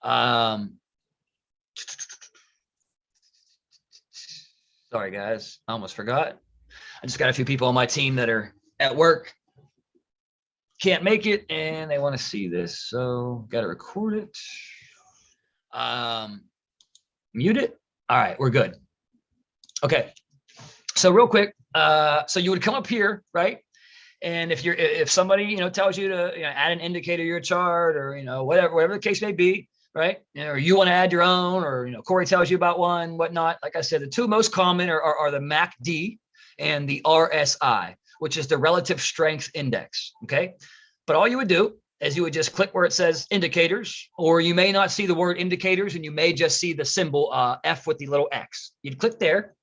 Um, sorry, guys. I almost forgot. I just got a few people on my team that are at work, can't make it, and they want to see this. So got to record it. Mute it. All right, we're good. Okay. So real quick, so you would come up here, right? And if somebody, tells you to add an indicator to your chart, or, whatever the case may be, right? Or you want to add your own, or, Corey tells you about one, whatnot. Like I said, the two most common are the MACD and the RSI, which is the relative strength index. Okay. But all you would do is you would just click where it says indicators, or you may not see the word indicators and you may just see the symbol F with the little X. You'd click there,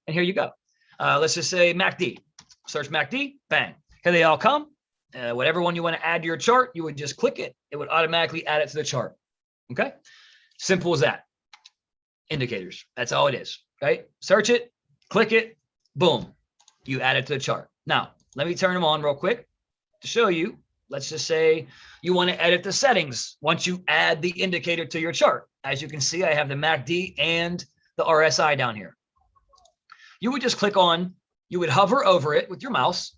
and here you go. Let's just say MACD. Search MACD, bang. Here they all come. Whatever one you want to add to your chart, you would just click it. It would automatically add it to the chart. Okay? Simple as that. Indicators. That's all it is. Right? Search it, click it, boom. You add it to the chart. Now, let me turn them on real quick to show you. Let's just say you want to edit the settings once you add the indicator to your chart. As you can see, I have the MACD and the RSI down here. You would just click on, you would hover over it with your mouse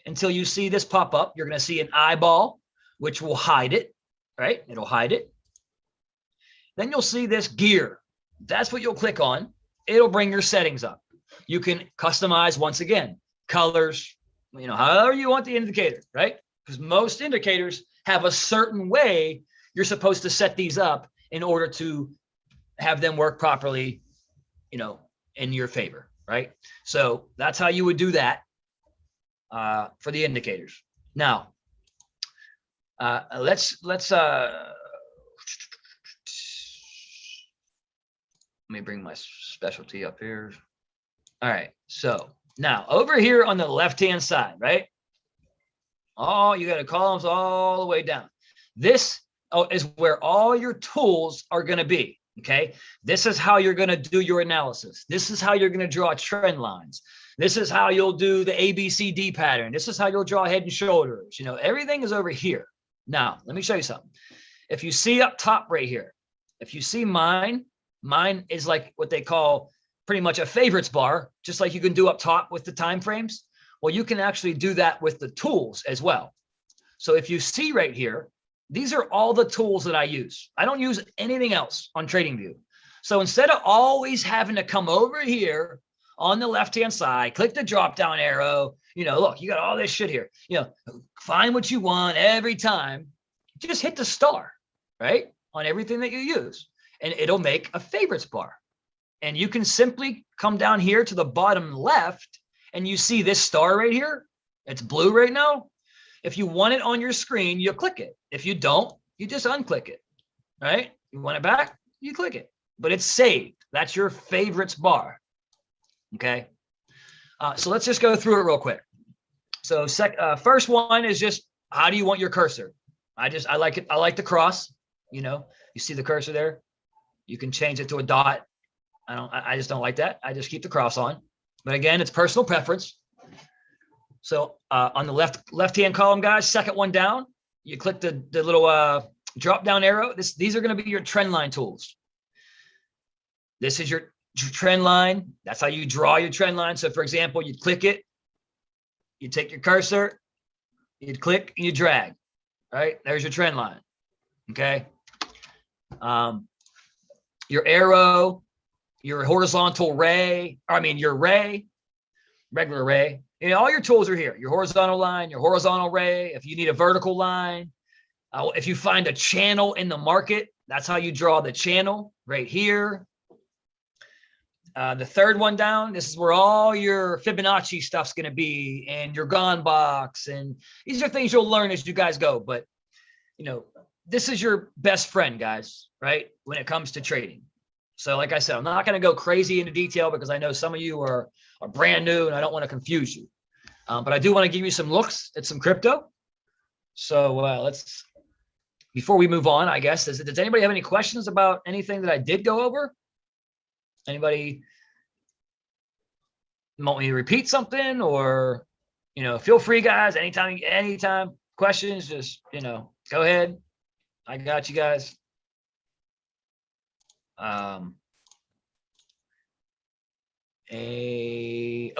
until you see this pop up. You're going to see an eyeball, which will hide it, right? It'll hide it. Then you'll see this gear. That's what you'll click on. It'll bring your settings up. You can customize, once again, colors, however you want the indicator, right? Because most indicators have a certain way you're supposed to set these up in order to have them work properly, in your favor, right? So that's how you would do that for the indicators. Now, let's let me bring my specialty up here. All right, so now over here on the left-hand side, right? Oh, you got columns all the way down. This is where all your tools are going to be. Okay. This is how you're going to do your analysis. This is how you're going to draw trend lines. This is how you'll do the ABCD pattern. This is how you'll draw head and shoulders. Everything is over here. Now, let me show you something. If you see up top right here, if you see mine is like what they call pretty much a favorites bar, just like you can do up top with the time frames. Well, you can actually do that with the tools as well. So if you see right here, these are all the tools that I use. I don't use anything else on TradingView. So instead of always having to come over here on the left-hand side, click the drop-down arrow, look, you got all this shit here, find what you want every time, just hit the star, right? On everything that you use, and it'll make a favorites bar. And you can simply come down here to the bottom left, and you see this star right here. It's blue right now. If you want it on your screen, you click it. If you don't, you just unclick it, right? You want it back, you click it, but it's saved. That's your favorites bar, okay? So let's just go through it real quick. So first one is just, how do you want your cursor? I like it. I like the cross, you see the cursor there. You can change it to a dot. I just don't like that. I just keep the cross on. But again, it's personal preference. So on the left-hand column, guys, second one down, you click the little drop-down arrow. These are going to be your trend line tools. This is your trend line. That's how you draw your trend line. So for example, you click it, you take your cursor, you click, and you drag. Right? There's your trend line. Okay. Your arrow, your horizontal ray, your ray, regular ray. All your tools are here. Your horizontal line, your horizontal ray. If you need a vertical line, if you find a channel in the market, that's how you draw the channel right here. The third one down, this is where all your Fibonacci stuff's going to be, and your gone box. And these are things you'll learn as you guys go. But, this is your best friend, guys, right? When it comes to trading. So like I said, I'm not going to go crazy into detail because I know some of you are brand new and I don't want to confuse you. But I do want to give you some looks at some crypto. So before we move on, I guess, does anybody have any questions about anything that I did go over? Anybody want me to repeat something, or, feel free, guys, anytime questions, just, go ahead. I got you guys. Oh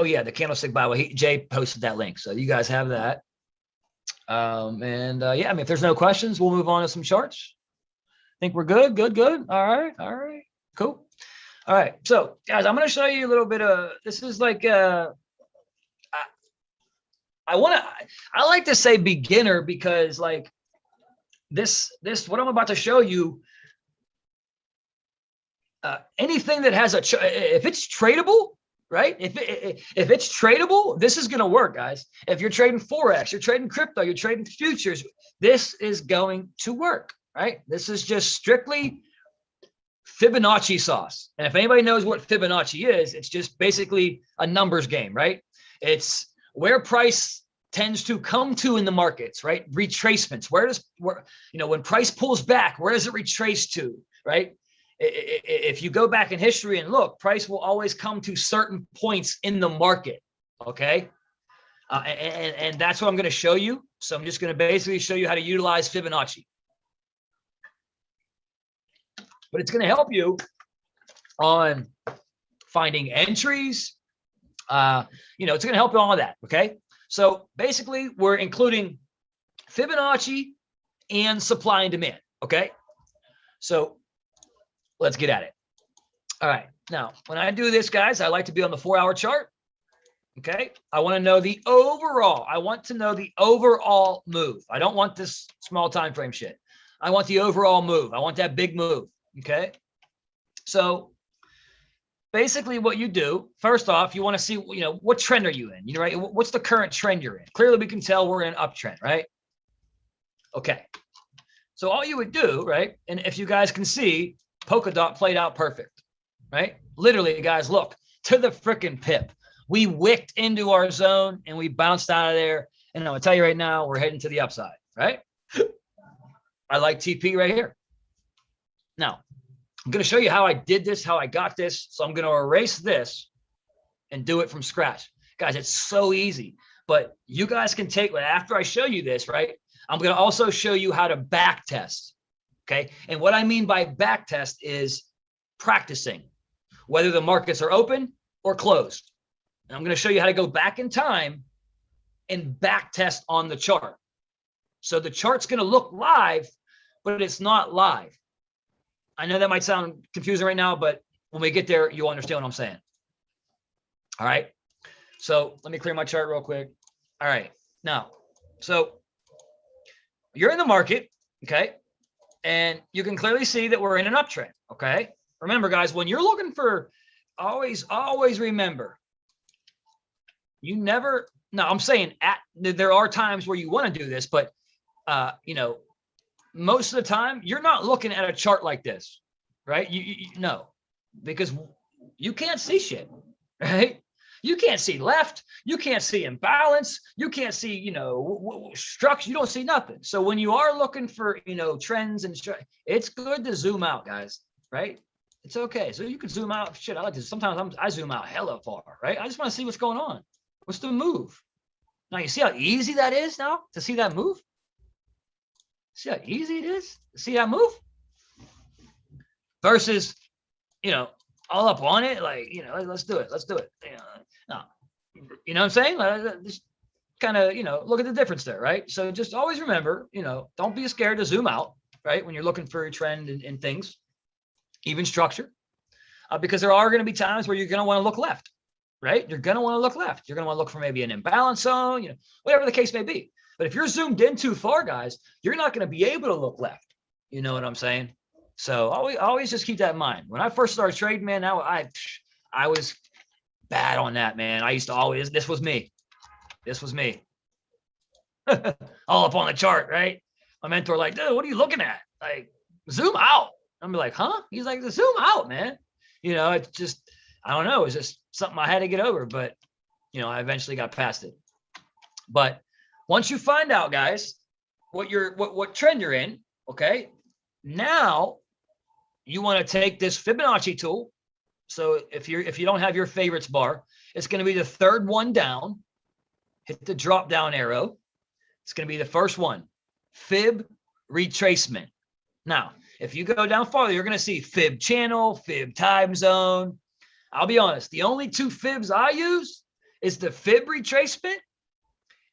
yeah, the candlestick Bible. Jay posted that link, so you guys have that. Yeah, I mean, if there's no questions, we'll move on to some charts. Think we're good. All right, cool. All right, so guys, I'm going to show you a little bit of. This is like I like to say beginner because like this what I'm about to show you. Anything that has if it's tradable, right? If it's tradable, this is going to work, guys. If you're trading Forex, you're trading crypto, you're trading futures, this is going to work, right? This is just strictly Fibonacci sauce. And if anybody knows what Fibonacci is, it's just basically a numbers game, right? It's where price tends to come to in the markets, right? Retracements. Where when price pulls back, where does it retrace to, right? If you go back in history and look, price will always come to certain points in the market, okay? And that's what I'm going to show you. So I'm just going to basically show you how to utilize Fibonacci. But it's going to help you on finding entries. It's going to help you all of that, okay? So basically, we're including Fibonacci and supply and demand, okay? So let's get at it. All right. Now, when I do this, guys, I like to be on the 4-hour chart. Okay. I want to know the overall. I want to know the overall move. I don't want this small time frame shit. I want the overall move. I want that big move. Okay. So basically what you do, first off, you want to see, what trend are you in? Right? What's the current trend you're in? Clearly we can tell we're in an uptrend, right? Okay. So all you would do, right? And if you guys can see, polka dot played out perfect, right? Literally, guys, look to the freaking pip. We wicked into our zone and we bounced out of there. And I'm gonna tell you right now, we're heading to the upside, right? I like TP right here. Now, I'm gonna show you how I did this, how I got this. So I'm gonna erase this and do it from scratch. Guys, it's so easy. But you guys can take, after I show you this, right? I'm gonna also show you how to back test. Okay. And what I mean by back test is practicing whether the markets are open or closed. And I'm going to show you how to go back in time and back test on the chart. So the chart's going to look live, but it's not live. I know that might sound confusing right now, but when we get there, you'll understand what I'm saying. All right. So let me clear my chart real quick. All right. Now, so you're in the market. Okay. And you can clearly see that we're in an uptrend, okay? Remember, guys, when you're looking for, always remember, I'm saying there are times where you want to do this, but, most of the time, you're not looking at a chart like this, right? No, because you can't see shit, right? You can't see left. You can't see imbalance. You can't see, structure. You don't see nothing. So when you are looking for, trends and it's good to zoom out, guys, right? It's okay. So you can zoom out. Shit, I like to. Sometimes I zoom out hella far, right? I just want to see what's going on. What's the move? Now you see how easy that is now to see that move? See how easy it is to see that move? Versus, all up on it, like, let's do it. Let's do it. No, you know what I'm saying? Just kind of, look at the difference there, right? So just always remember, don't be scared to zoom out, right? When you're looking for a trend in things, even structure, because there are going to be times where you're going to want to look left, right? You're going to want to look left. You're going to want to look for maybe an imbalance zone, whatever the case may be. But if you're zoomed in too far, guys, you're not going to be able to look left. You know what I'm saying? So always just keep that in mind. When I first started trading, man, I was bad on that, man. I used to always, this was me. All up on the chart, right? My mentor like, dude, what are you looking at? Like, zoom out. I'm like, huh? He's like, zoom out, man. It's just, I don't know. It's just something I had to get over, but I eventually got past it. But once you find out, guys, what trend you're in, okay, now you want to take this Fibonacci tool. So if you don't have your favorites bar, it's going to be the third one down. Hit the drop down arrow. It's going to be the first one, Fib retracement. Now, If you go down farther, you're going to see fib channel, fib time zone. I'll be honest, the only two fibs I use is the fib retracement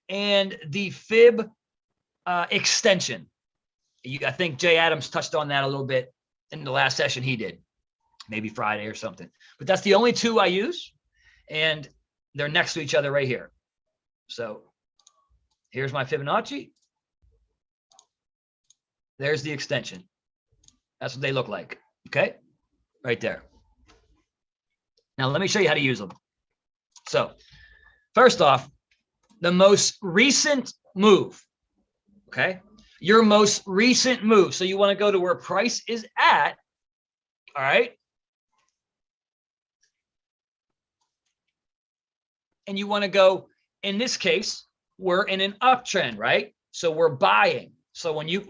and the fib extension. I think Jay Adams touched on that a little bit in the last session he did, maybe Friday or something. But that's the only two I use, and they're next to each other right here. So here's my Fibonacci. There's the extension. That's what they look like, okay? Right there. Now, let me show you how to use them. So first off, the most recent move, okay? Your most recent move. So you want to go to where price is at, all right? And you want to go, in this case, we're in an uptrend, right? So we're buying. So when you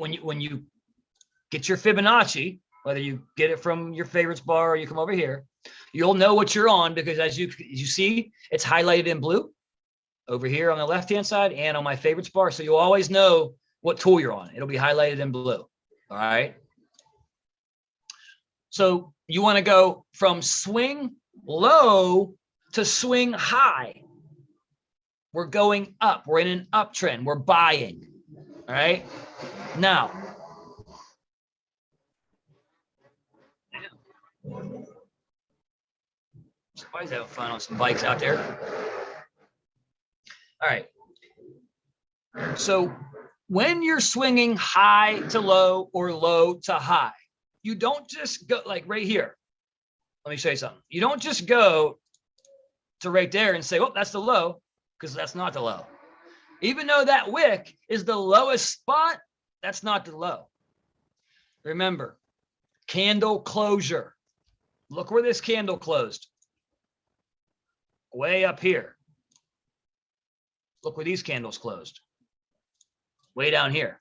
get your Fibonacci, whether you get it from your favorites bar or you come over here, you'll know what you're on, because as you see, it's highlighted in blue over here on the left-hand side and on my favorites bar. So you'll always know what tool you're on. It'll be highlighted in blue. All right. So you want to go from swing low to swing high. We're going up. We're in an uptrend. We're buying. All right. Now, somebody's having fun on some bikes out there. All right. So when you're swinging high to low or low to high, you don't just go like right here. Let me show you something. You don't just go to right there and say, oh, that's the low, because that's not the low. Even though that wick is the lowest spot, that's not the low. Remember, candle closure. Look where this candle closed. Way up here. Look where these candles closed. Way down here.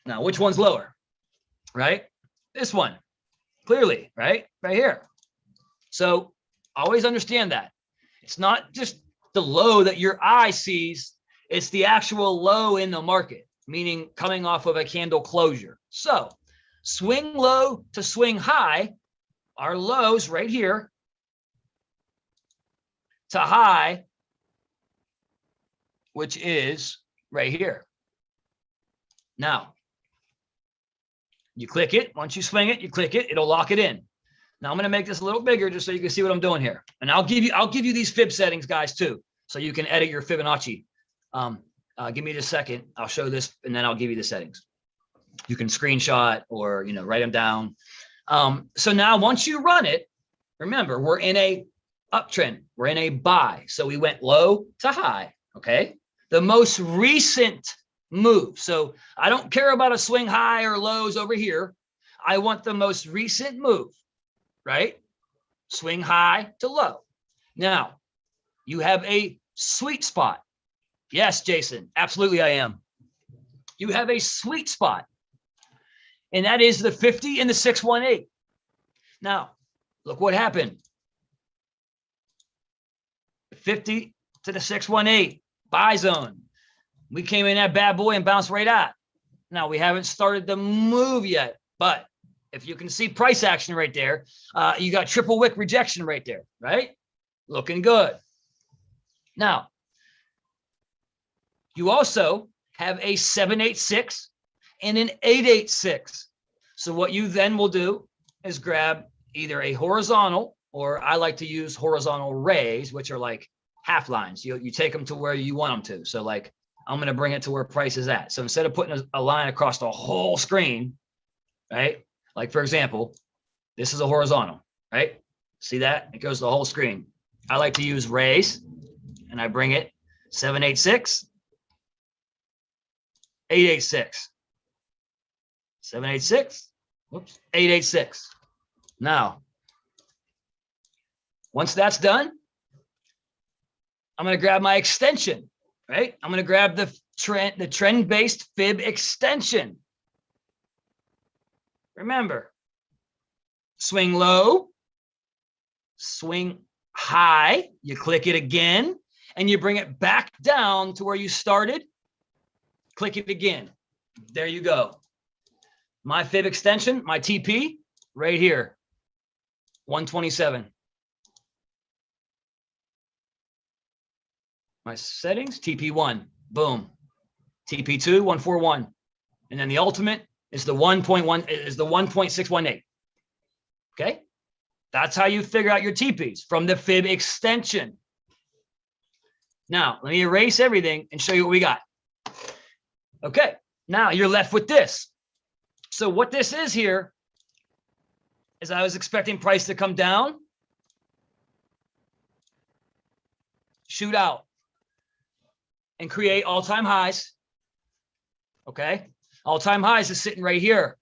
Now, which one's lower? Right? This one. Clearly, right? Right here. So always understand that. It's not just the low that your eye sees. It's the actual low in the market, meaning coming off of a candle closure. So swing low to swing high, our lows right here to high, which is right here. Now, you click it. Once you swing it, you click it. It'll lock it in. Now I'm going to make this a little bigger just so you can see what I'm doing here. And I'll give you these fib settings, guys, too, so you can edit your Fibonacci. Give me just a second. I'll show this, and then I'll give you the settings. You can screenshot or write them down. So now once you run it, remember we're in a uptrend. We're in a buy. So we went low to high. Okay. The most recent move. So I don't care about a swing high or lows over here. I want the most recent move, right? Swing high to low. Now you have a sweet spot. Yes, Jason, absolutely I am. You have a sweet spot, and that is the 50 and the 618. Now, look what happened. 50 to the 618, buy zone. We came in that bad boy and bounced right out. Now, we haven't started the move yet, but if you can see price action right there, you got triple wick rejection right there, right? Looking good. Now, you also have a 786 and an 886. So what you then will do is grab either a horizontal, or I like to use horizontal rays, which are like half lines. You take them to where you want them to. So like, I'm going to bring it to where price is at. So instead of putting a line across the whole screen, right? Like for example, this is a horizontal, right? See that? It goes the whole screen. I like to use rays, and I bring it 786, 886, 786, whoops, 886. Now, once that's done, I'm going to grab my extension, right? I'm going to grab the trend-based fib extension. Remember, swing low, swing high, you click it again, and you bring it back down to where you started. Click it again. There you go. My fib extension, my TP, right here, 127. My settings, TP1, boom. TP2, 141. And then the ultimate is the 1.1, is the 1.618. Okay? That's how you figure out your TPs from the fib extension. Now, let me erase everything and show you what we got. Okay, now you're left with this. So what this is here is I was expecting price to come down, shoot out, and create all-time highs. Okay, all-time highs is sitting right here.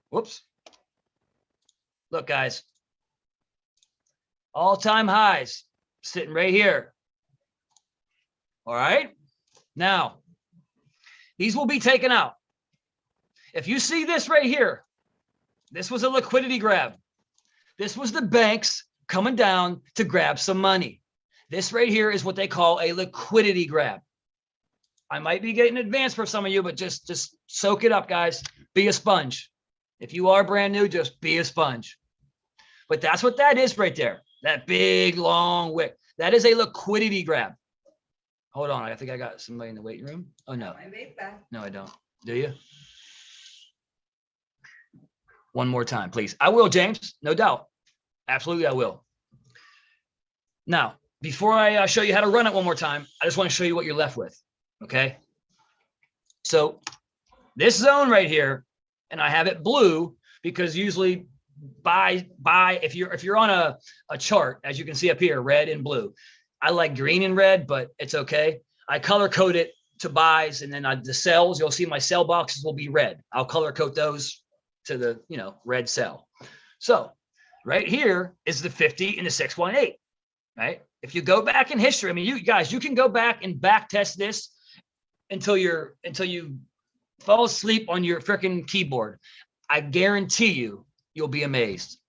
Whoops. Look, guys. All-time highs sitting right here. All right. Now, these will be taken out. If you see this right here, this was a liquidity grab. This was the banks coming down to grab some money. This right here is what they call a liquidity grab. I might be getting advanced for some of you, but just soak it up, guys. Be a sponge. If you are brand new, just be a sponge. But that's what that is right there. That big, long wick. That is a liquidity grab. Hold on. I think I got somebody in the waiting room. Oh, no. No, I don't. Do you? One more time, please. I will, James. No doubt. Absolutely, I will. Now, before I show you how to run it one more time, I just want to show you what you're left with. Okay? So this zone right here, and I have it blue because usually if you're on a chart, as you can see up here, red and blue. I like green and red, but it's okay. I color code it to buys, and then the sells, you'll see my sell boxes will be red. I'll color code those to the red sell. So right here is the 50 and the 618, right? If you go back in history, I mean, you guys, you can go back and back test this until you fall asleep on your freaking keyboard. I guarantee you'll be amazed.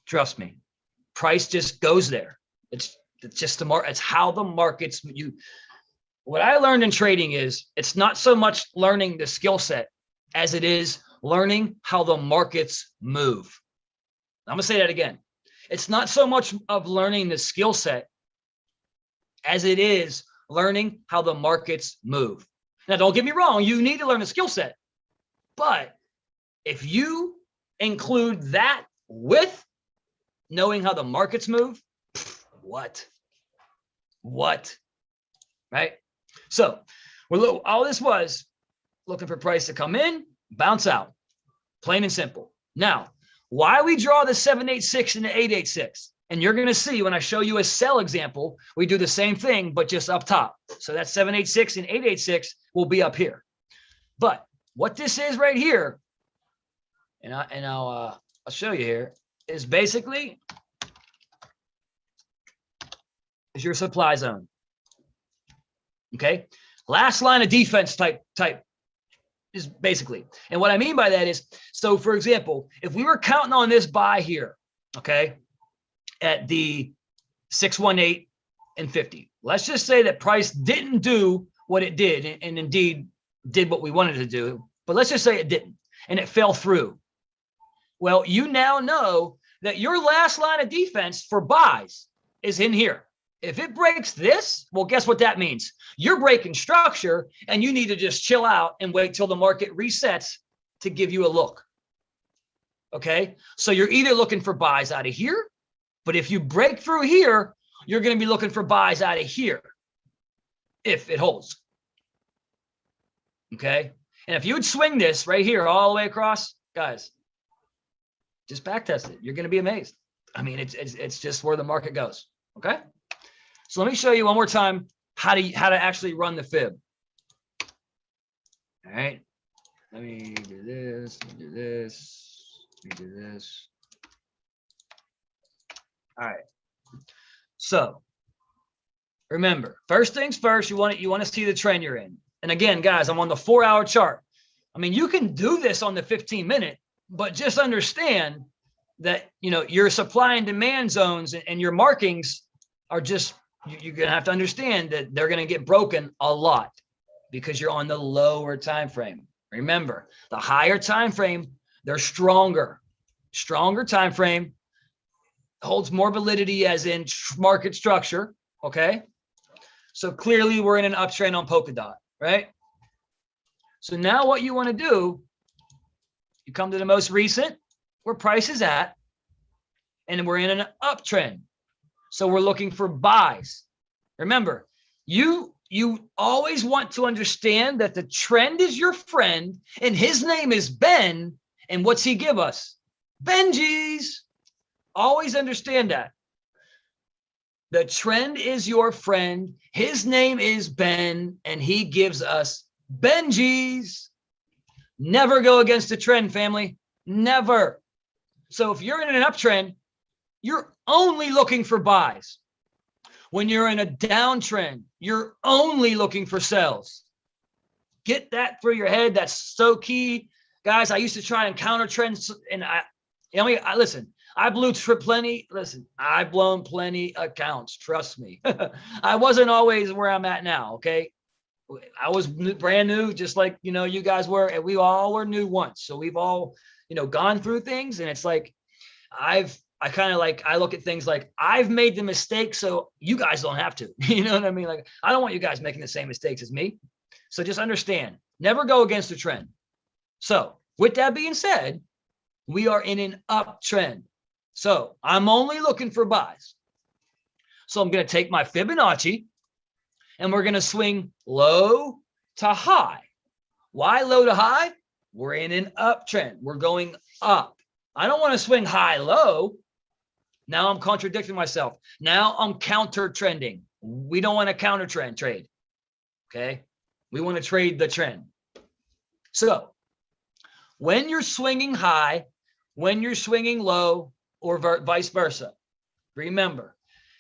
Trust me. Price just goes there. It's just the market. It's how the markets what I learned in trading is it's not so much learning the skill set as it is learning how the markets move. I'm going to say that again. It's not so much of learning the skill set as it is learning how the markets move. Now, don't get me wrong. You need to learn a skill set. But if you include that with knowing how the markets move, what? Right? So all this was looking for price to come in, bounce out, plain and simple. Now, why we draw the 786 and the 886, and you're going to see when I show you a sell example, we do the same thing, but just up top. So that 786 and 886 will be up here. But what this is right here, and I'll show you here, is basically is your supply zone. Okay, last line of defense type is basically, and what I mean by that is, so for example, if we were counting on this buy here, okay, at the 618 and 50, let's just say that price didn't do what it did, and indeed did what we wanted to do, but let's just say it didn't, and it fell through. Well, you now know that your last line of defense for buys is in here. If it breaks this, well, guess what that means? You're breaking structure, and you need to just chill out and wait till the market resets to give you a look. Okay? So you're either looking for buys out of here, but if you break through here, you're going to be looking for buys out of here if it holds. Okay? And if you would swing this right here all the way across, guys, just back test it. You're going to be amazed. I mean, it's just where the market goes. Okay? So let me show you one more time how to actually run the fib. All right. Let me do this. Let me do this. Let me do this. All right. So remember, first things first, you want to see the trend you're in. And again, guys, I'm on the 4-hour chart. I mean, you can do this on the 15-minute, but just understand that, your supply and demand zones and your markings are just, you're going to have to understand that they're going to get broken a lot because you're on the lower time frame Remember, the higher time frame, they're stronger. Stronger time frame holds more validity as in market structure, okay? So clearly we're in an uptrend on Polkadot, right? So now what you want to do, you come to the most recent, where price is at, and we're in an uptrend. So we're looking for buys. Remember, you always want to understand that the trend is your friend, and his name is Ben, and what's he give us? Benjis. Always understand that. The trend is your friend. His name is Ben, and he gives us Benjis. Never go against the trend, family. Never. So if you're in an uptrend, you're only looking for buys. When you're in a downtrend, you're only looking for sells. Get that through your head. That's so key. Guys, I used to try and counter trends, and listen, I blew plenty. Listen, I've blown plenty accounts. Trust me. I wasn't always where I'm at now. Okay. I was brand new, just like, you guys were, and we all were new once. So we've all, gone through things, and it's like, I look at things like I've made the mistake, so you guys don't have to, you know what I mean? Like, I don't want you guys making the same mistakes as me. So just understand, never go against the trend. So with that being said, we are in an uptrend. So I'm only looking for buys. So I'm going to take my Fibonacci, and we're going to swing low to high. Why low to high? We're in an uptrend. We're going up. I don't want to swing high low. Now I'm contradicting myself. Now I'm counter trending. We don't want to counter trend trade. Okay. We want to trade the trend. So when you're swinging high, when you're swinging low, or vice versa, remember,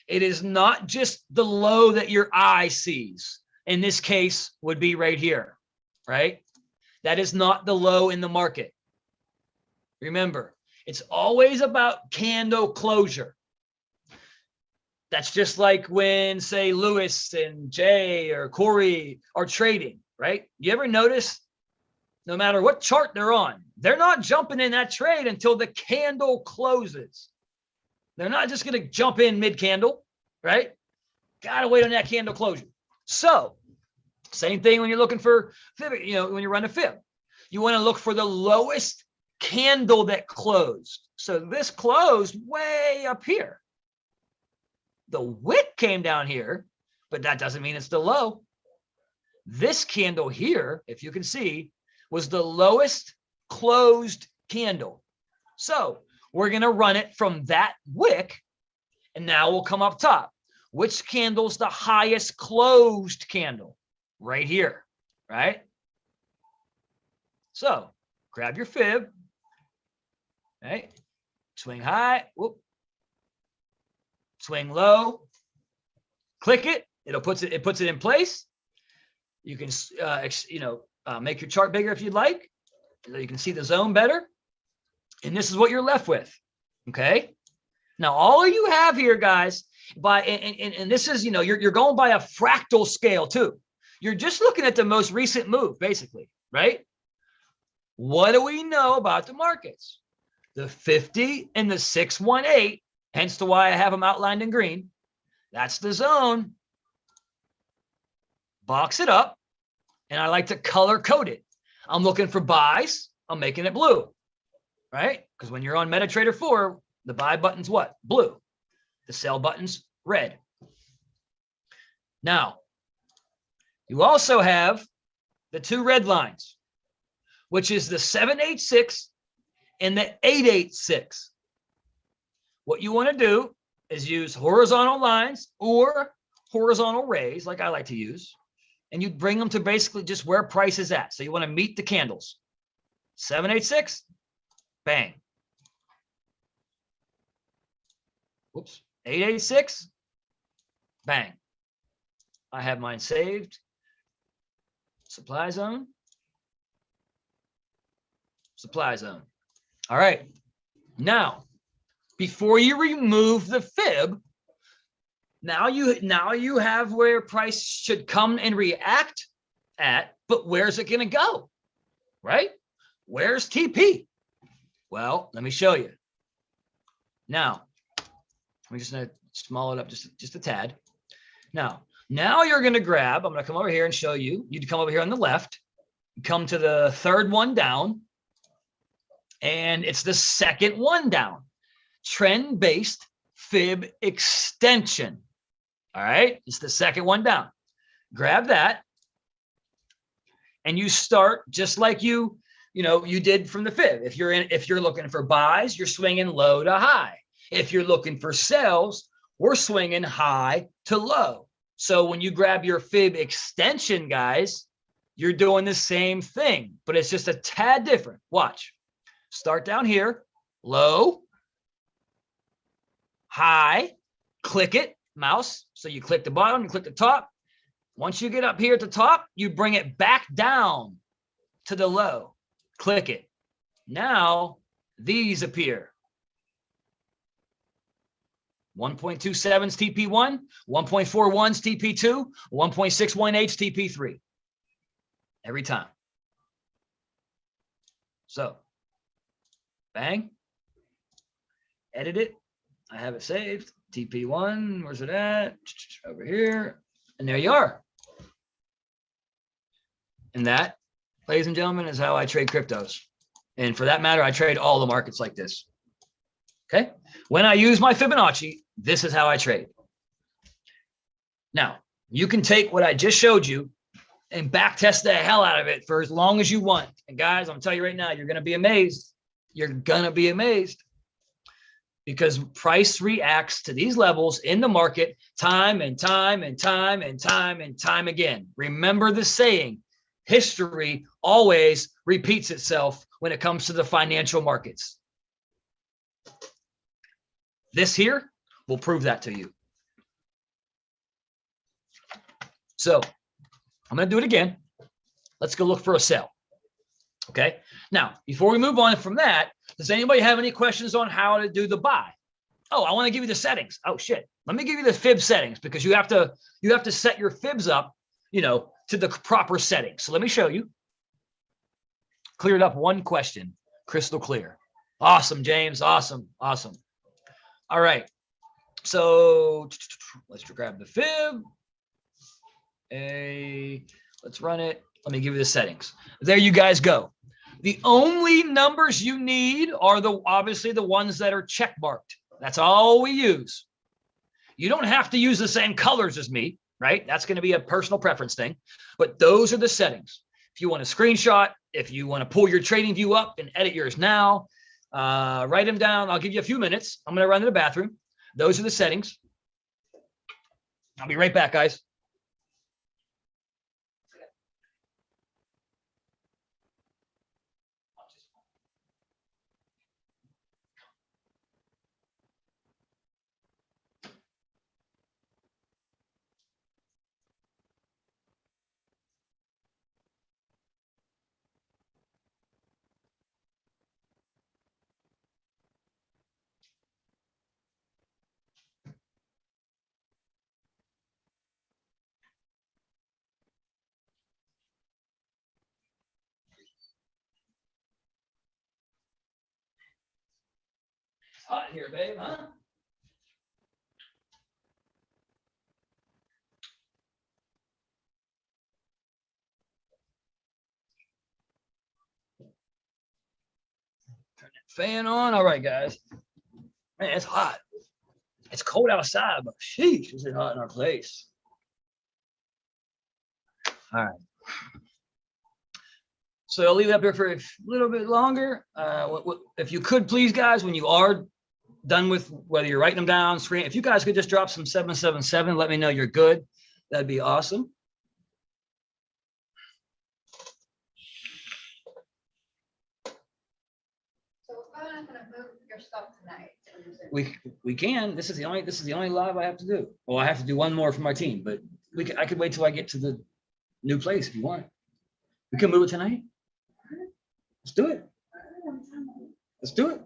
it is not just the low that your eye sees. In this case, would be right here, right? That is not the low in the market. Remember, it's always about candle closure. That's just like when, say, Lewis and Jay or Corey are trading, right? You ever notice, no matter what chart they're on, they're not jumping in that trade until the candle closes. They're not just going to jump in mid-candle, right? Got to wait on that candle closure. So same thing when you're looking for Fib, when you run a Fib. You want to look for the lowest candle that closed. So this closed way up here. The wick came down here, but that doesn't mean it's the low. This candle here, if you can see, was the lowest closed candle. So we're going to run it from that wick, and now we'll come up top. Which candle's the highest closed candle? Right here, right? So grab your Fib, right? Swing high, whoop. Swing low, click it. It puts it in place. You can, make your chart bigger if you'd like. So you can see the zone better. And this is what you're left with. Okay. Now, all you have here, guys, and this is, you're going by a fractal scale too. You're just looking at the most recent move, basically, right? What do we know about the markets? The 50 and the 618, hence to why I have them outlined in green. That's the zone. Box it up, and I like to color code it. I'm looking for buys. I'm making it blue, right? Because when you're on MetaTrader 4, the buy button's what? Blue. The sell button's red. Now, you also have the two red lines, which is the 786 and the 886. What you want to do is use horizontal lines or horizontal rays, like I like to use, and you bring them to basically just where price is at. So you want to meet the candles. 786, bang. Whoops, 886, bang. I have mine saved. Supply zone. Supply zone. All right. Now, before you remove the Fib, now you have where price should come and react at, but where's it going to go? right? Where's TP? Well, let me show you. Now, I'm just going to small it up just a tad. Now you're going to grab, I'm going to come over here and show you. You'd come over here on the left, come to the third one down, and it's the second one down. Trend-based fib extension. All right, it's the second one down. Grab that, and you start just like you did from the fib. If you're looking for buys, you're swinging low to high. If you're looking for sells, we're swinging high to low. So when you grab your fib extension, guys, you're doing the same thing, but it's just a tad different. Watch. Start down here, low, high, click it, mouse. So you click the bottom, you click the top. Once you get up here at the top, you bring it back down to the low. Click it. Now these appear. 1.27's TP1, 1.41's TP2, 1.618's TP3. Every time. So, bang. Edit it. I have it saved. TP1, where's it at? Over here. And there you are. And that, ladies and gentlemen, is how I trade cryptos. And for that matter, I trade all the markets like this. Okay. When I use my Fibonacci, this is how I trade. Now, you can take what I just showed you and back test the hell out of it for as long as you want. And guys, I'm telling you right now, you're going to be amazed. You're going to be amazed because price reacts to these levels in the market time and time and time and time and time again. Remember the saying, history always repeats itself when it comes to the financial markets. This here will prove that to you. So I'm going to do it again. Let's go look for a sell. Okay. Now, before we move on from that, does anybody have any questions on how to do the buy? Oh, I want to give you the settings. Oh shit. Let me give you the fib settings because you have to set your fibs up, to the proper settings. So let me show you. Cleared up one question. Crystal clear. Awesome, James. Awesome. Awesome. All right. So let's grab the fib. Let's run it. Let me give you the settings. There you guys go. The only numbers you need are obviously the ones that are check marked. That's all we use. You don't have to use the same colors as me, right? That's going to be a personal preference thing. But those are the settings. If you want to screenshot, if you want to pull your trading view up and edit yours now, write them down. I'll give you a few minutes. I'm going to run to the bathroom. Those are the settings. I'll be right back, guys. Hot here, babe, huh? Turn that fan on. All right, guys. Man, it's hot. It's cold outside, but sheesh, is it hot in our place? All right. So I'll leave it up here for a little bit longer. If you could, please, guys, when you are done with whether you're writing them down, screen, if you guys could just drop some 777, let me know you're good. That'd be awesome. So we're not going to move your stuff tonight. We can. This is the only live I have to do. Well, I have to do one more for my team, but I could wait till I get to the new place if you want. We can move it tonight. Let's do it. Let's do it.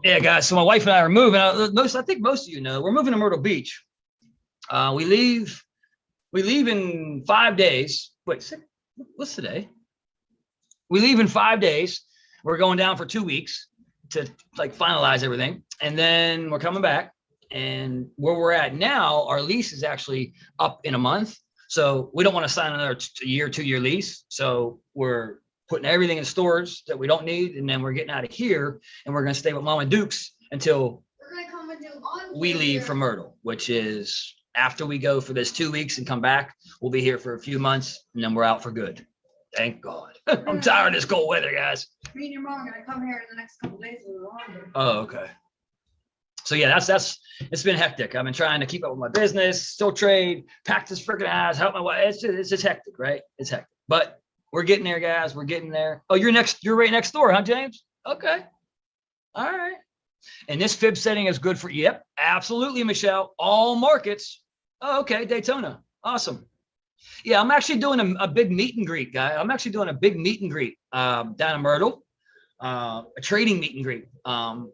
Yeah, guys. So my wife and I are moving. I think most of you know we're moving to Myrtle Beach. We leave in 5 days. Wait, what's today? We leave in 5 days. We're going down for 2 weeks to like finalize everything. And then we're coming back. And where we're at now, our lease is actually up in a month. So we don't want to sign another 2-year lease. So we're putting everything in stores that we don't need. And then we're getting out of here and we're going to stay with Mama Duke's until we leave for Myrtle, which is after we go for this 2 weeks and come back. We'll be here for a few months and then we're out for good. Thank God. I'm tired of this cold weather, guys. Me and your mom are gonna come here in the next couple days with laundry. Oh, okay. So yeah, that's it's been hectic. I've been trying to keep up with my business, still trade, pack this freaking ass, help my wife. It's just hectic, right? It's hectic. But we're getting there, guys. We're getting there. Oh, you're right next door, huh, James? Okay. All right. And this fib setting is good for, yep, absolutely, Michelle. All markets. Oh, okay, Daytona. Awesome. Yeah, I'm actually doing a big meet and greet, guy. I'm actually doing a big meet and greet down in Myrtle, a trading meet and greet. I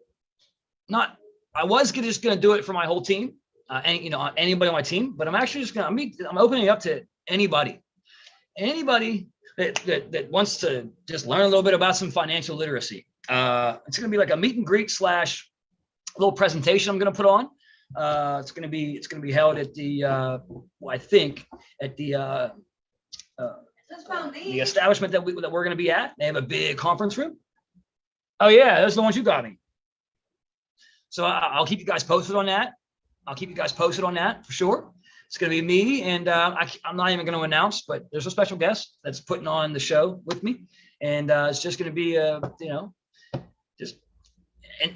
was just gonna do it for my whole team, and anybody on my team, but I'm actually just I'm opening it up to anybody that wants to just learn a little bit about some financial literacy. It's gonna be like a meet and greet / little presentation I'm gonna put on. It's gonna be held at the I think at the establishment that we're gonna be at. They have a big conference room. Oh yeah, those are the ones you got me. So I'll keep you guys posted on that. For sure. It's gonna be me, and I'm not even gonna announce, but there's a special guest that's putting on the show with me, and it's just gonna be just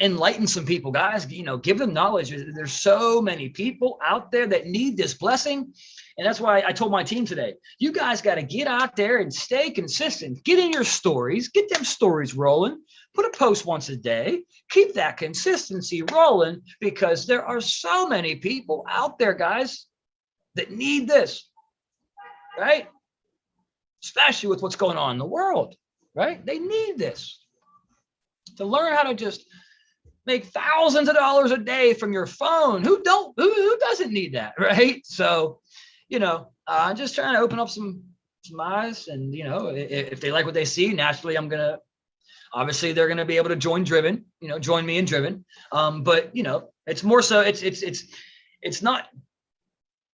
enlighten some people, guys. Give them knowledge. There's so many people out there that need this blessing, and that's why I told my team today, you guys got to get out there and stay consistent. Get in your stories, get them stories rolling, put a post once a day, keep that consistency rolling, because there are so many people out there, guys, that need this, right? Especially with what's going on in the world, right? They need this to learn how to just make thousands of dollars a day from your phone. Who doesn't need that, right? So, I'm just trying to open up some eyes, and if they like what they see, naturally obviously they're gonna be able to join me in Driven. But it's more so it's not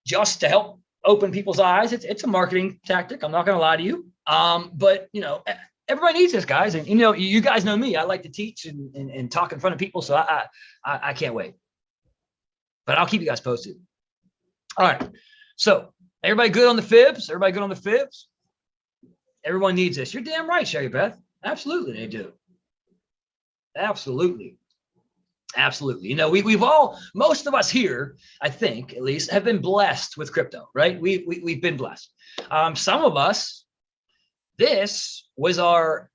just to help open people's eyes. It's a marketing tactic. I'm not gonna lie to you. But everybody needs this, guys. And you guys know me. I like to teach and talk in front of people. So I can't wait. But I'll keep you guys posted. All right. So everybody good on the fibs? Everyone needs this. You're damn right, Sherry Beth. Absolutely, they do. Absolutely. We've all, most of us here, I think at least, have been blessed with crypto, right? We've been blessed. Some of us, this was our,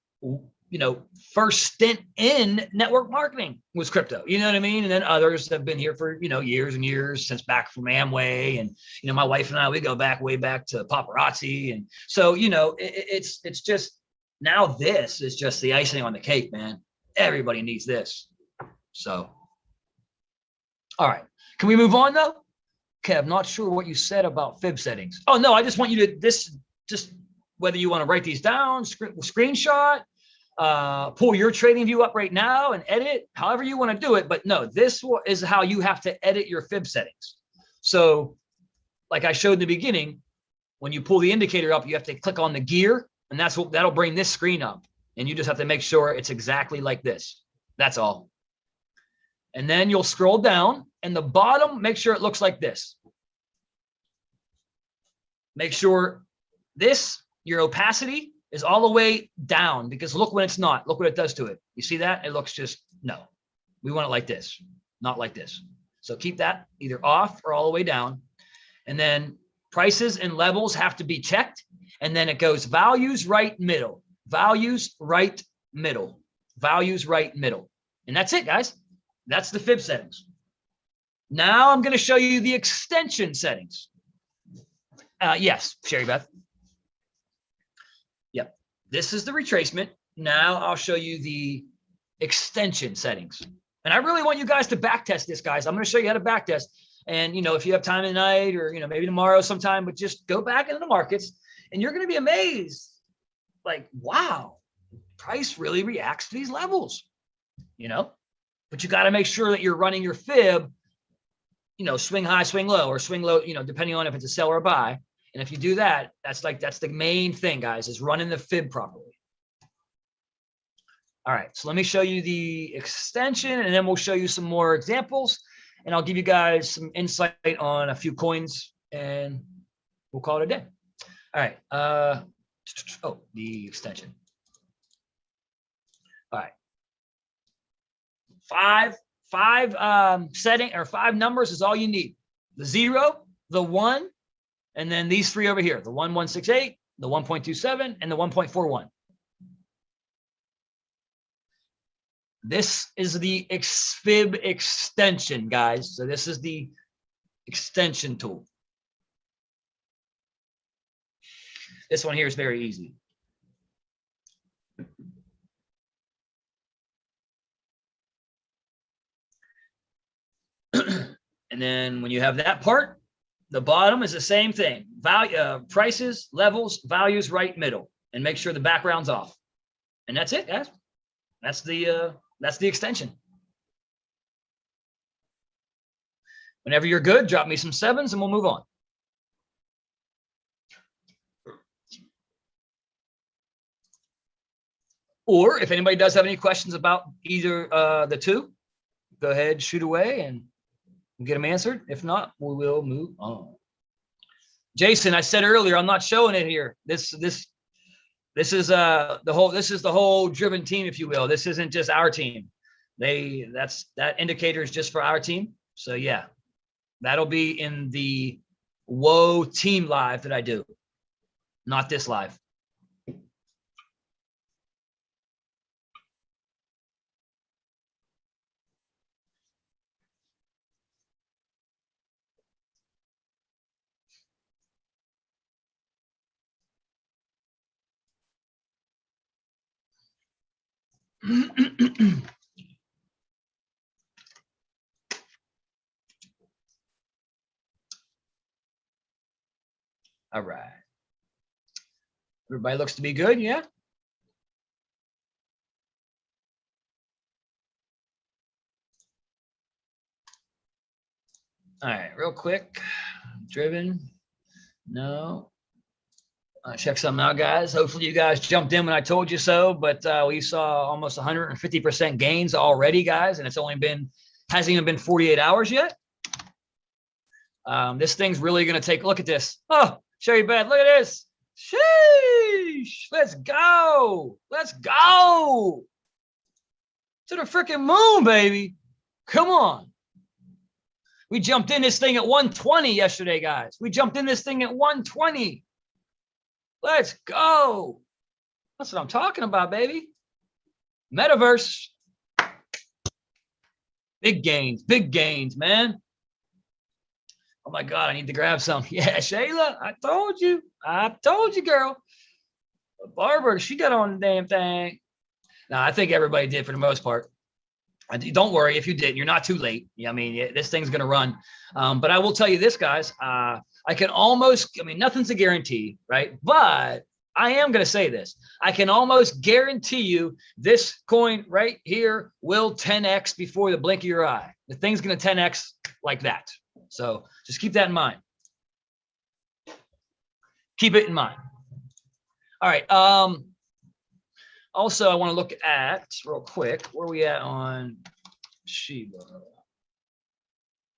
first stint in network marketing was crypto. You know what I mean? And then others have been here for, years and years, since back from Amway. And, my wife and I, we go way back to paparazzi. And so, it's just, now this is just the icing on the cake, man. Everybody needs this. So, all right. Can we move on though? Okay. I'm not sure what you said about fib settings. Oh no, I just want you to whether you want to write these down, screenshot, pull your trading view up right now and edit, however you want to do it. But no, this is how you have to edit your fib settings. So like I showed in the beginning, when you pull the indicator up, you have to click on the gear, and that'll bring this screen up. And you just have to make sure it's exactly like this. That's all. And then you'll scroll down, and the bottom, make sure it looks like this. Make sure your opacity is all the way down, because look when it's not. Look what it does to it. You see that? It looks just, no. We want it like this, not like this. So keep that either off or all the way down. And then prices and levels have to be checked. And then it goes values, right, middle, values, right, middle, values, right, middle. And that's it, guys. That's the fib settings. Now I'm going to show you the extension settings. Yes, Sherry Beth. Yep. This is the retracement. Now I'll show you the extension settings. And I really want you guys to back test this, guys. I'm going to show you how to back test. And, if you have time tonight or, maybe tomorrow sometime, but just go back into the markets and you're going to be amazed. Like, wow, price really reacts to these levels, you know, but you got to make sure that you're running your fib, you know, swing high, swing low, or swing low, you know, depending on if it's a sell or a buy. And if you do that, that's the main thing, guys, is running the fib properly. All right, so let me show you the extension, and then we'll show you some more examples, and I'll give you guys some insight on a few coins, and we'll call it a day. All right. Oh, the extension. All right. Five numbers is all you need. The 0, the 1, and then these 3 over here, the 1168, the 1.27, and the 1.41. This is the Fib extension, guys. So this is the extension tool. This one here is very easy. And then when you have that part, the bottom is the same thing. Value, prices, levels, values, right, middle, and make sure the background's off. And that's it, guys. That's the extension. Whenever you're good, drop me some 7s and we'll move on. Or if anybody does have any questions about either the two, go ahead, shoot away, and we'll get them answered. If not, we will move on. Jason, I said earlier, I'm not showing it here. This is the whole driven team, if you will. This isn't just our team. That indicator is just for our team. So yeah, that'll be in the Whoa team live that I do, not this live. All right. Everybody looks to be good, yeah? All right, real quick. Driven. No. Check something out, guys. Hopefully you guys jumped in when I told you so, but we saw almost 150% gains already, guys, and it's hasn't even been 48 hours yet. This thing's really going to take a look at this. Oh, show you bad. Look at this. Sheesh. Let's go. Let's go. To the freaking moon, baby. Come on. We jumped in this thing at 120 yesterday, guys. We jumped in this thing at 120. Let's go. That's what I'm talking about, baby. Metaverse. Big gains, man. Oh my God, I need to grab some. Yeah, Shayla, I told you, girl. Barbara, she got on the damn thing. Now, I think everybody did for the most part. Don't worry if you didn't. You're not too late. I mean, this thing's going to run. But I will tell you this, guys. Nothing's a guarantee, right? But I am going to say this. I can almost guarantee you this coin right here will 10x before the blink of your eye. The thing's going to 10x like that. So just keep that in mind. Keep it in mind. All right. Also, I want to look at real quick where we at on Shiba.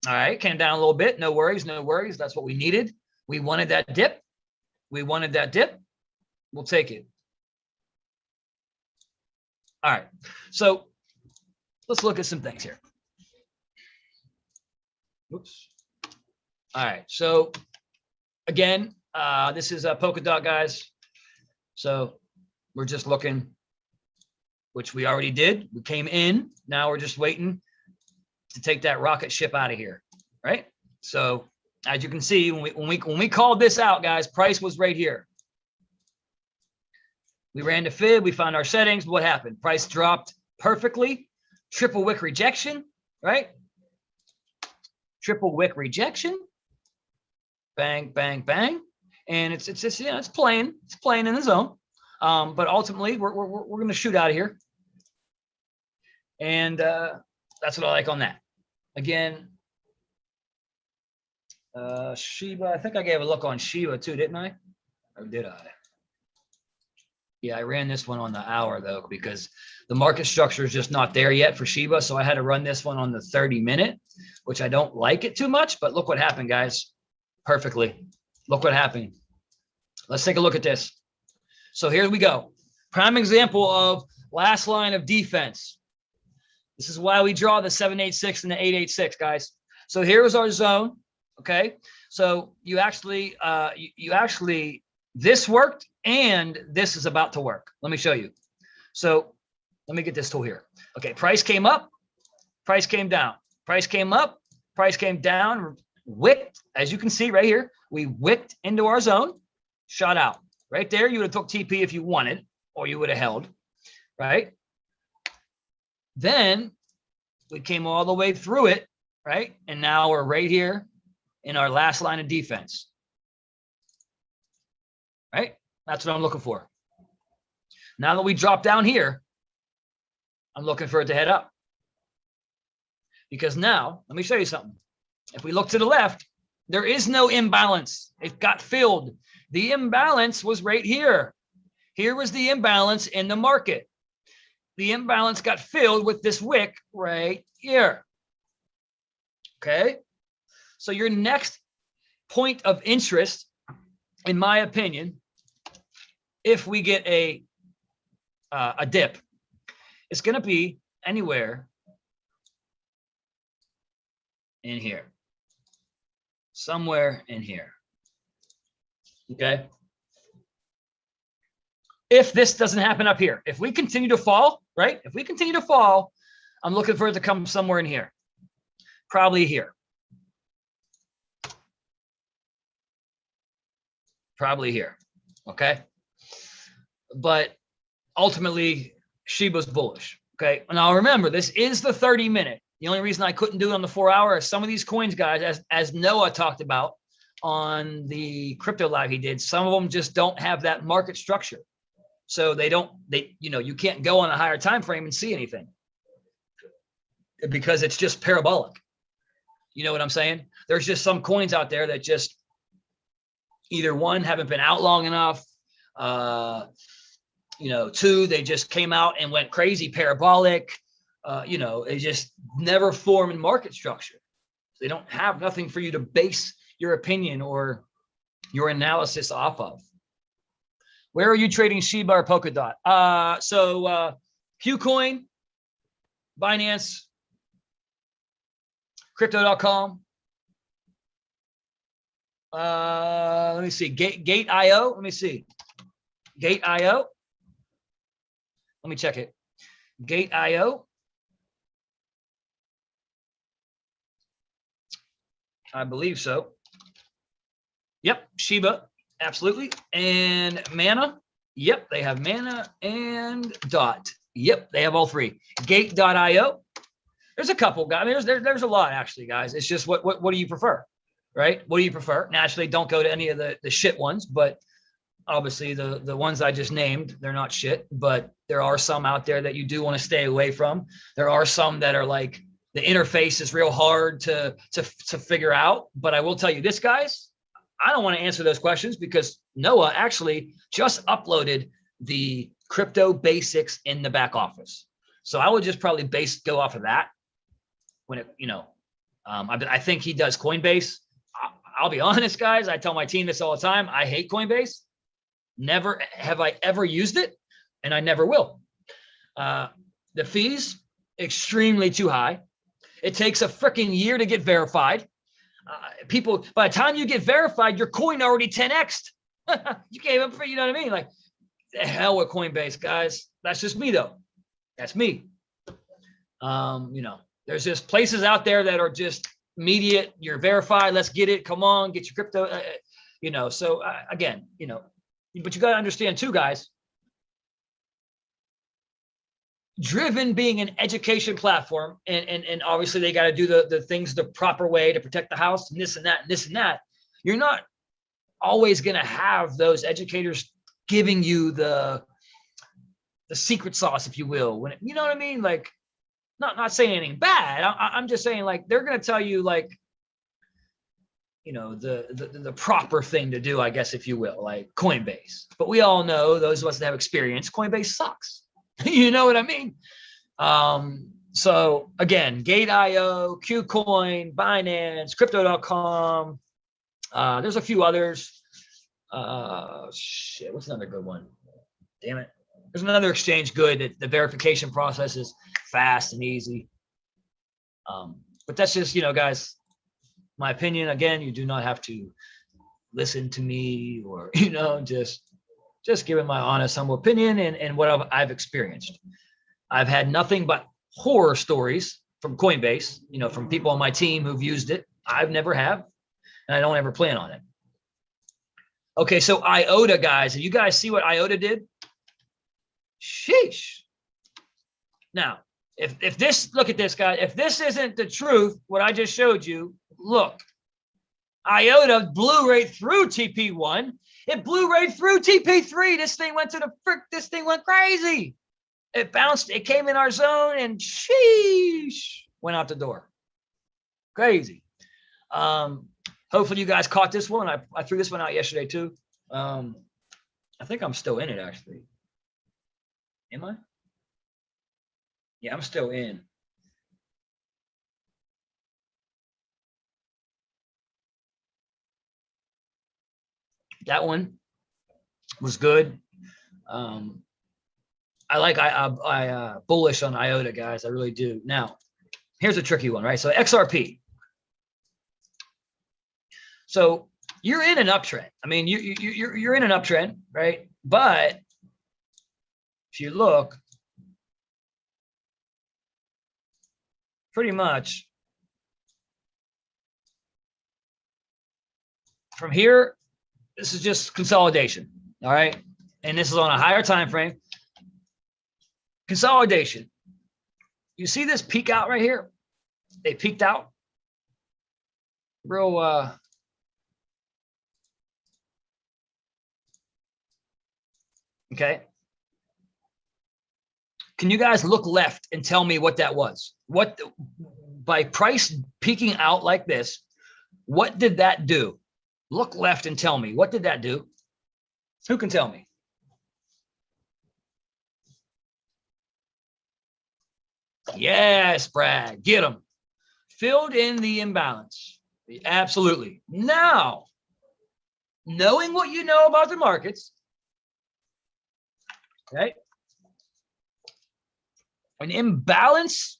All right, came down a little bit. No worries, no worries. That's what we needed. We wanted that dip. We'll take it. All right. So let's look at some things here. Oops. All right. So again, this is a Polkadot, guys. So we're just looking, which we already did. We came in. Now we're just waiting to take that rocket ship out of here, right? So as you can see, when we called this out, guys, price was right here. We ran the fib. We found our settings. What happened? Price dropped perfectly. Triple wick rejection, right? Triple wick rejection. Bang, bang, bang. And it's playing. It's playing in the zone. But ultimately, we're going to shoot out of here. And that's what I like on that. Again, Shiba, I think I gave a look on Shiba too, didn't I? Or did I? Yeah, I ran this one on the hour though, because the market structure is just not there yet for Shiba. So I had to run this one on the 30-minute, which I don't like it too much, but look what happened, guys. Perfectly. Look what happened. Let's take a look at this. So here we go. Prime example of last line of defense. This is why we draw the 786 and the 886, guys. So here's our zone. Okay. So you actually, this worked and this is about to work. Let me show you. So let me get this tool here. Okay. Price came up, price came down, price came up, price came down, wicked. As you can see right here, we wicked into our zone, shot out right there. You would have took TP if you wanted, or you would have held, right? Then we came all the way through it, right? And now we're right here in our last line of defense, right? That's what I'm looking for. Now that we drop down here, I'm looking for it to head up. Because now, let me show you something. If we look to the left, there is no imbalance. It got filled. The imbalance was right here. Here was the imbalance in the market. The imbalance got filled with this wick right here. Okay. So your next point of interest, in my opinion, if we get a dip, it's going to be anywhere in here, somewhere in here. Okay. If this doesn't happen up here, if we continue to fall, right? If we continue to fall, I'm looking for it to come somewhere in here, probably here. Probably here. Okay. But ultimately, Shiba's bullish. Okay. Now remember, this is the 30-minute. The only reason I couldn't do it on the 4-hour is some of these coins, guys, as Noah talked about on the crypto live he did, some of them just don't have that market structure. So you can't go on a higher time frame and see anything because it's just parabolic. You know what I'm saying? There's just some coins out there that just either one, haven't been out long enough. Two, they just came out and went crazy parabolic. They just never form in market structure. They don't have nothing for you to base your opinion or your analysis off of. Where are you trading Shiba or Polkadot? Qcoin, Binance, Crypto.com. Let me see. Gate.io. Let me see. Gate.io. Let me check it. Gate.io. I believe so. Yep. Shiba. Absolutely. And Mana. Yep. They have Mana and Dot. Yep. They have all three. Gate.io. There's a couple guys. There's a lot actually, guys. It's just what do you prefer? Right? What do you prefer? Naturally, don't go to any of the shit ones, but obviously the ones I just named, they're not shit, but there are some out there that you do want to stay away from. There are some that are like the interface is real hard to figure out. But I will tell you this, guys, I don't want to answer those questions because Noah actually just uploaded the crypto basics in the back office. So I would just probably go off of that when it, I think he does Coinbase. I'll be honest, guys. I tell my team this all the time. I hate Coinbase. Never have I ever used it, and I never will. The fees, extremely too high. It takes a freaking year to get verified. People, by the time you get verified, your coin already 10x'd. You gave up for, you know what I mean? Like, the hell with Coinbase, guys. That's just me, though. That's me. There's just places out there that are just immediate. You're verified. Let's get it. Come on, get your crypto. So again, but you got to understand too, guys. Driven being an education platform, and obviously they got to do the things the proper way to protect the house and this and that and this and that. You're not always going to have those educators giving you the the secret sauce, if you will. When you know what I mean? Like, not saying anything bad. I'm just saying, like, they're going to tell you, like, you know, the proper thing to do, I guess, if you will, like Coinbase. But we all know, those of us that have experience, Coinbase sucks. You know what I mean? So again, Gate.io, KuCoin, Binance, Crypto.com. There's a few others. Shit, what's another good one? Damn it. There's another exchange good that the verification process is fast and easy. But that's just, you know, guys, my opinion. Again, you do not have to listen to me, or, you know, just giving my honest, humble opinion and what I've experienced. I've had nothing but horror stories from Coinbase, you know, from people on my team who've used it. I've never have, and I don't ever plan on it. Okay, so IOTA, guys, and you guys see what IOTA did? Sheesh. Now, if this, look at this, guys. If this isn't the truth, what I just showed you, look. IOTA blew right through TP1. It blew right through TP3. This thing went to the frick. This thing went crazy. It bounced. It came in our zone and sheesh, went out the door. Crazy. Hopefully you guys caught this one. I threw this one out yesterday too. I think I'm still in it, actually. Am I? Yeah, I'm still in. That one was good. I bullish on IOTA, guys. I really do. Now, here's a tricky one, right? So XRP. So you're in an uptrend. I mean, you're in an uptrend, right? But if you look, pretty much from here, this is just consolidation. All right. And this is on a higher time frame. Consolidation. You see this peak out right here? They peaked out. Real okay. Can you guys look left and tell me what that was? What, by price peaking out like this, what did that do? Look left and tell me, what did that do? Who can tell me? Yes, Brad, get them. Filled in the imbalance. Absolutely. Now, knowing what you know about the markets, okay? An imbalance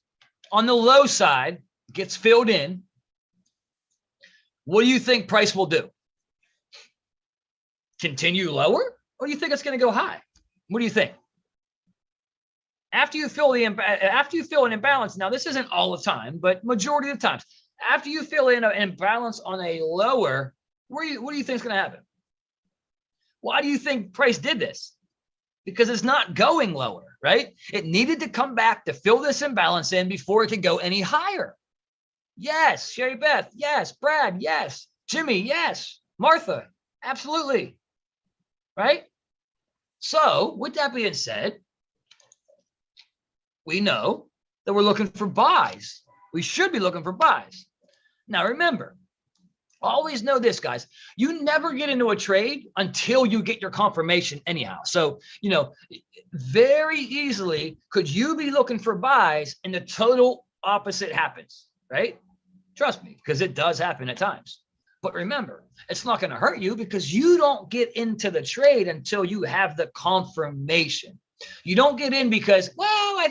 on the low side gets filled in. What do you think price will do? Continue lower, or do you think it's going to go high? What do you think? After you fill an imbalance, now this isn't all the time, but majority of the times, after you fill in an imbalance on a lower, what do you think is going to happen? Why do you think price did this? Because it's not going lower, right? It needed to come back to fill this imbalance in before it could go any higher. Yes, Sherry Beth. Yes, Brad. Yes, Jimmy. Yes, Martha. Absolutely. Right? So with that being said, we know that we're looking for buys. We should be looking for buys. Now, remember, always know this, guys. You never get into a trade until you get your confirmation anyhow. So, you know, very easily could you be looking for buys and the total opposite happens, right? Trust me, because it does happen at times. But remember, it's not going to hurt you because you don't get into the trade until you have the confirmation. You don't get in because, well,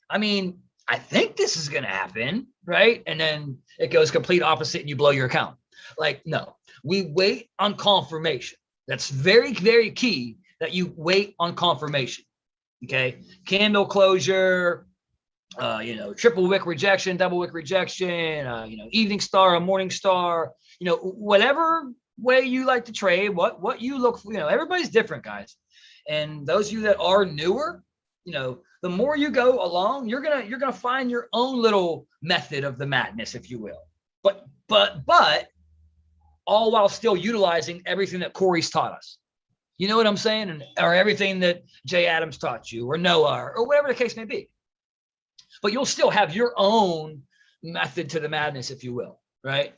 I mean, I think this is going to happen, right? And then it goes complete opposite and you blow your account. Like, no, we wait on confirmation. That's very, very key that you wait on confirmation. Okay. Candle closure, you know, triple wick rejection, double wick rejection, you know, evening star, a morning star, you know, whatever way you like to trade, what you look for, you know, everybody's different, guys. And those of you that are newer, you know, the more you go along, you're gonna find your own little method of the madness, if you will. But all while still utilizing everything that Corey's taught us. You know what I'm saying? Or everything that Jay Adams taught you, or Noah, or whatever the case may be. But you'll still have your own method to the madness, if you will, right?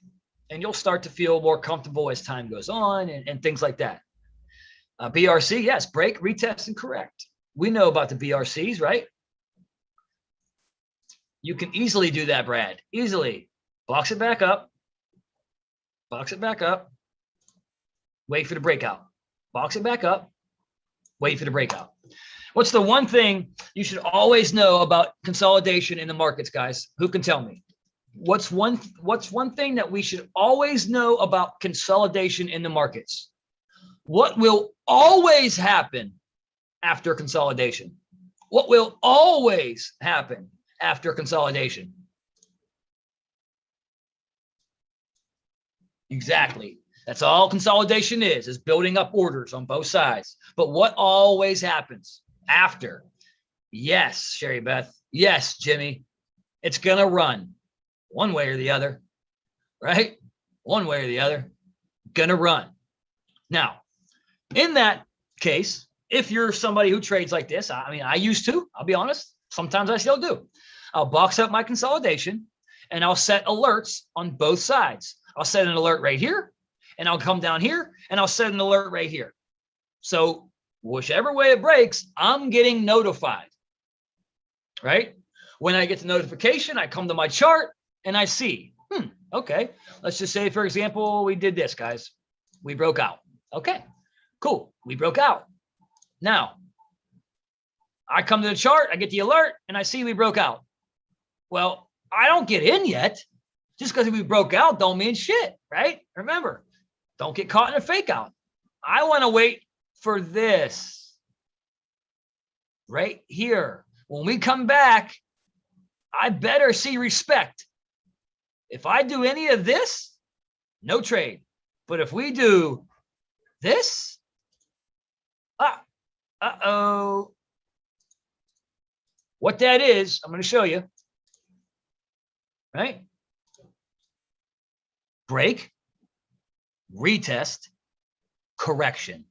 And you'll start to feel more comfortable as time goes on and things like that. BRC, yes, break, retest, and correct. We know about the BRCs, right? You can easily do that, Brad. Easily. Box it back up. Box it back up. Wait for the breakout. Box it back up. Wait for the breakout. What's the one thing you should always know about consolidation in the markets, guys? Who can tell me? What's one thing that we should always know about consolidation in the markets? What will always happen after consolidation? What will always happen after consolidation? Exactly. That's all consolidation is building up orders on both sides. But what always happens after? Yes, Sherry Beth. Yes, Jimmy. It's going to run one way or the other, right? One way or the other. Going to run. Now, in that case, if you're somebody who trades like this, I mean, I used to, I'll be honest. Sometimes I still do. I'll box up my consolidation and I'll set alerts on both sides. I'll set an alert right here and I'll come down here and I'll set an alert right here. So whichever way it breaks, I'm getting notified, right? When I get the notification, I come to my chart and I see, okay. Let's just say, for example, we did this, guys. We broke out. Okay, cool. We broke out. Now, I come to the chart, I get the alert, and I see we broke out. Well, I don't get in yet. Just because we broke out don't mean shit, right? Remember, don't get caught in a fake out. I want to wait for this right here. When we come back, I better see respect. If I do any of this, no trade. But if we do this, uh-oh. What that is, I'm going to show you. Right? Break, retest, correction.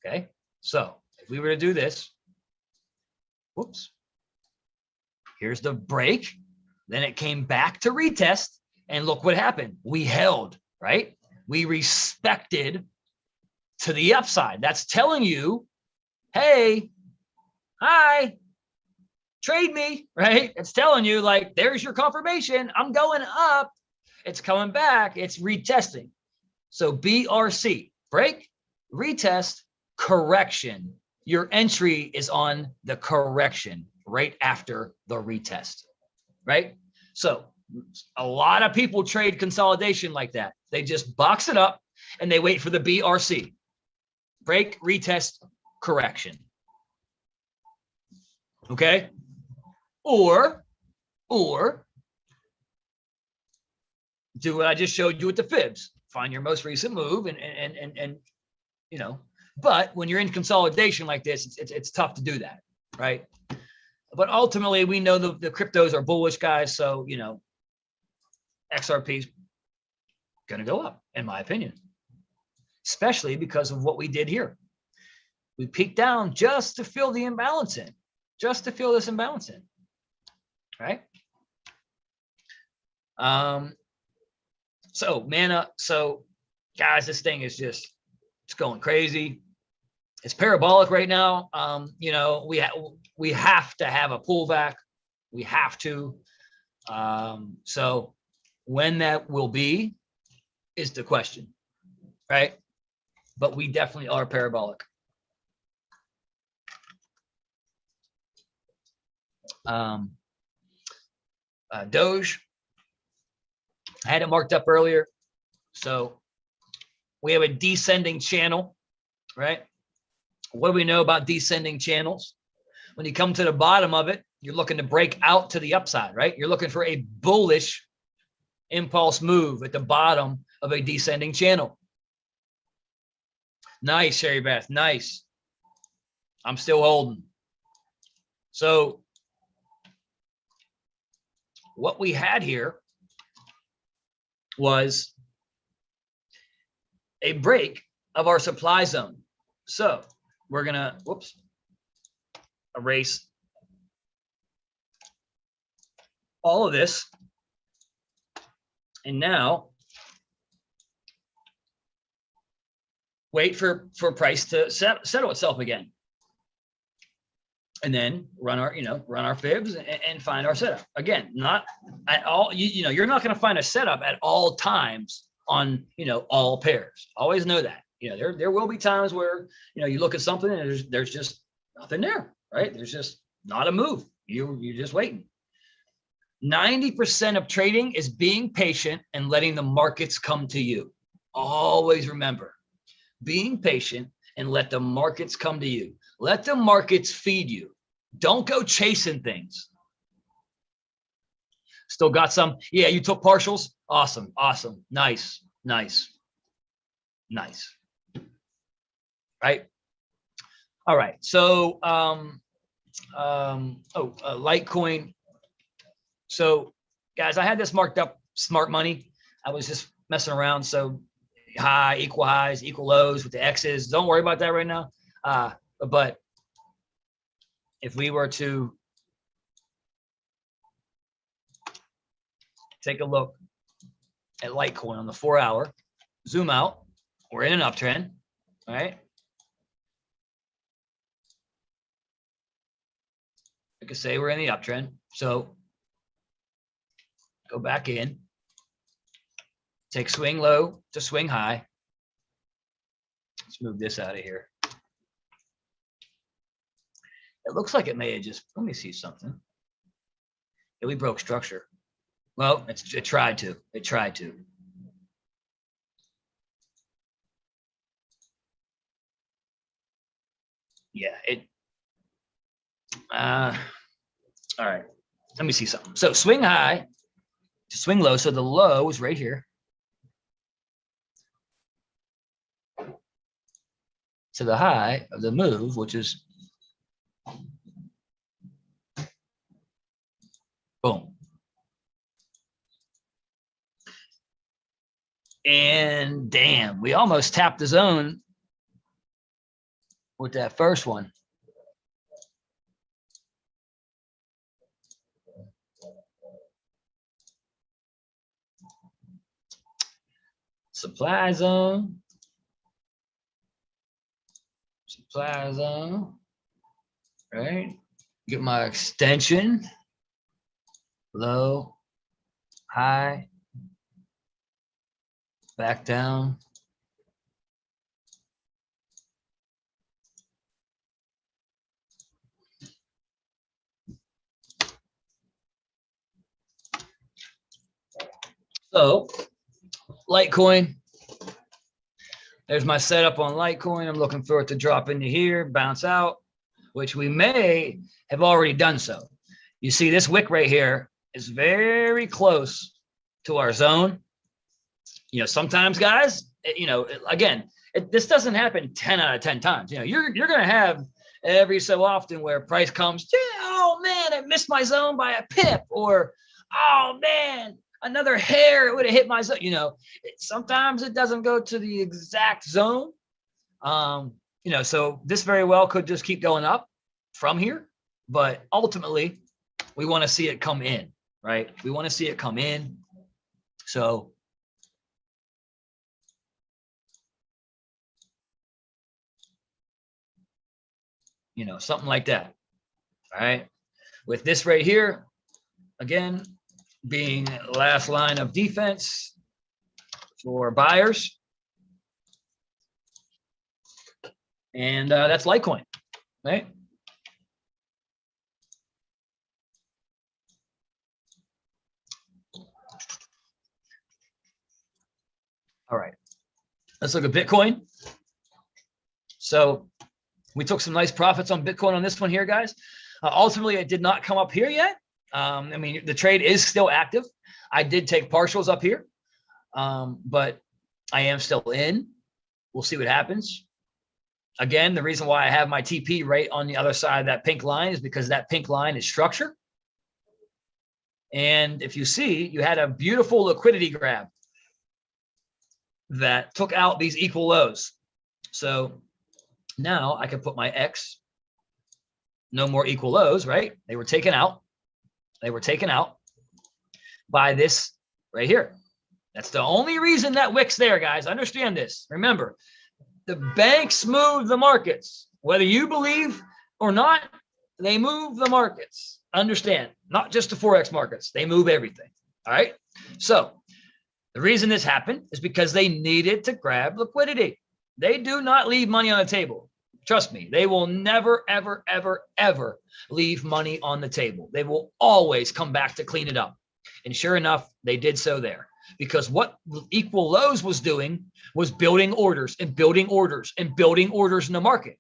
Okay? So if we were to do this, whoops. Here's the break. Then it came back to retest. And look what happened. We held, right? We respected to the upside. That's telling you, hey, hi, trade me, right? It's telling you, like, there's your confirmation. I'm going up. It's coming back. It's retesting. So BRC, break, retest, correction. Your entry is on the correction right after the retest, right? So a lot of people trade consolidation like that. They just box it up and they wait for the BRC, break, retest, correction. Okay? Or do what I just showed you with the fibs. Find your most recent move and you know, but when you're in consolidation like this, it's tough to do that, right? But ultimately, we know the cryptos are bullish, guys. So, you know, XRP's going to go up, in my opinion, especially because of what we did here. We peaked down just to fill the imbalance in, just to fill this imbalance in, right? So mana, so guys, this thing is just, it's going crazy. It's parabolic right now. You know, we have to have a pullback. We have to. So when that will be is the question, right? But we definitely are parabolic. Doge, I had it marked up earlier. So we have a descending channel, right? What do we know about descending channels? When you come to the bottom of it, you're looking to break out to the upside, right? You're looking for a bullish impulse move at the bottom of a descending channel. Nice, Sherry Beth. Nice. I'm still holding. So what we had here was a break of our supply zone. So we're gonna, whoops, erase all of this. And now wait for price to settle itself again. And then run our, run our fibs and find our setup. Again, not at all, you're not going to find a setup at all times on, all pairs. Always know that. There will be times where, you look at something and there's just nothing there, right? There's just not a move. You're just waiting. 90% of trading is being patient and letting the markets come to you. Always remember, being patient and let the markets come to you. Let the markets feed you. Don't go chasing things. Still got some. Yeah, you took partials. Awesome. Awesome. Nice. Nice. Nice. Right. All right. So, Litecoin. So, guys, I had this marked up smart money. I was just messing around. So, high, equal highs, equal lows with the X's. Don't worry about that right now. But if we were to take a look at Litecoin on the 4-hour, zoom out, we're in an uptrend, all right? I could say we're in the uptrend. So go back in, take swing low to swing high. Let's move this out of here. It looks like it may have just, let me see something. Yeah, we broke structure. Well, it tried to. It tried to. Yeah, all right. Let me see something. So swing high to swing low. So the low is right here. To the high of the move, which is boom. And damn, we almost tapped the zone with that first one. Supply zone. Supply zone. Right? Get my extension. Low, high, back down. So Litecoin, there's my setup on Litecoin. I'm looking for it to drop into here, bounce out, which we may have already done so. You see this wick right here is very close to our zone. Sometimes guys, again, this doesn't happen 10 out of 10 times. You're going to have every so often where price comes, oh man, I missed my zone by a pip, or, oh man, another hair, it would have hit my zone. Sometimes it doesn't go to the exact zone. So this very well could just keep going up from here, but ultimately we want to see it come in, right? We want to see it come in. So something like that. All right. With this right here, again, being last line of defense for buyers. And that's Litecoin, right? All right. Let's look at Bitcoin. So we took some nice profits on Bitcoin on this one here, guys. Ultimately, it did not come up here yet. The trade is still active. I did take partials up here, but I am still in. We'll see what happens. Again, the reason why I have my TP right on the other side of that pink line is because that pink line is structure. And if you see, you had a beautiful liquidity grab that took out these equal lows. So Now I can put my X, no more equal lows, right? They were taken out. They were taken out by this right here. That's the only reason that wick's there, guys. Understand this. Remember, the banks move the markets. Whether you believe or not, they move the markets. Understand, not just the Forex markets. They move everything. All right. So the reason this happened is because they needed to grab liquidity. They do not leave money on the table. Trust me, they will never, ever, ever, ever leave money on the table. They will always come back to clean it up. And sure enough, they did so there. Because what equal lows was doing was building orders and building orders and building orders in the market.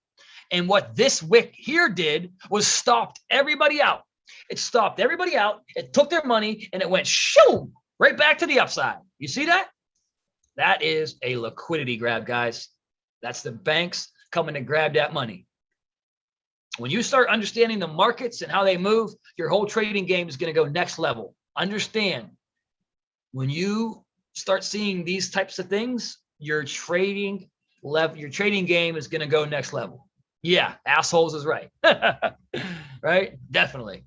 And what this wick here did was stopped everybody out. It stopped everybody out. It took their money and it went shoo right back to the upside. You see that? That is a liquidity grab, guys. That's the banks coming to grab that money. When you start understanding the markets and how they move, your whole trading game is going to go next level. Understand, when you start seeing these types of things, your trading game is going to go next level. Yeah, assholes is right. Right? Definitely.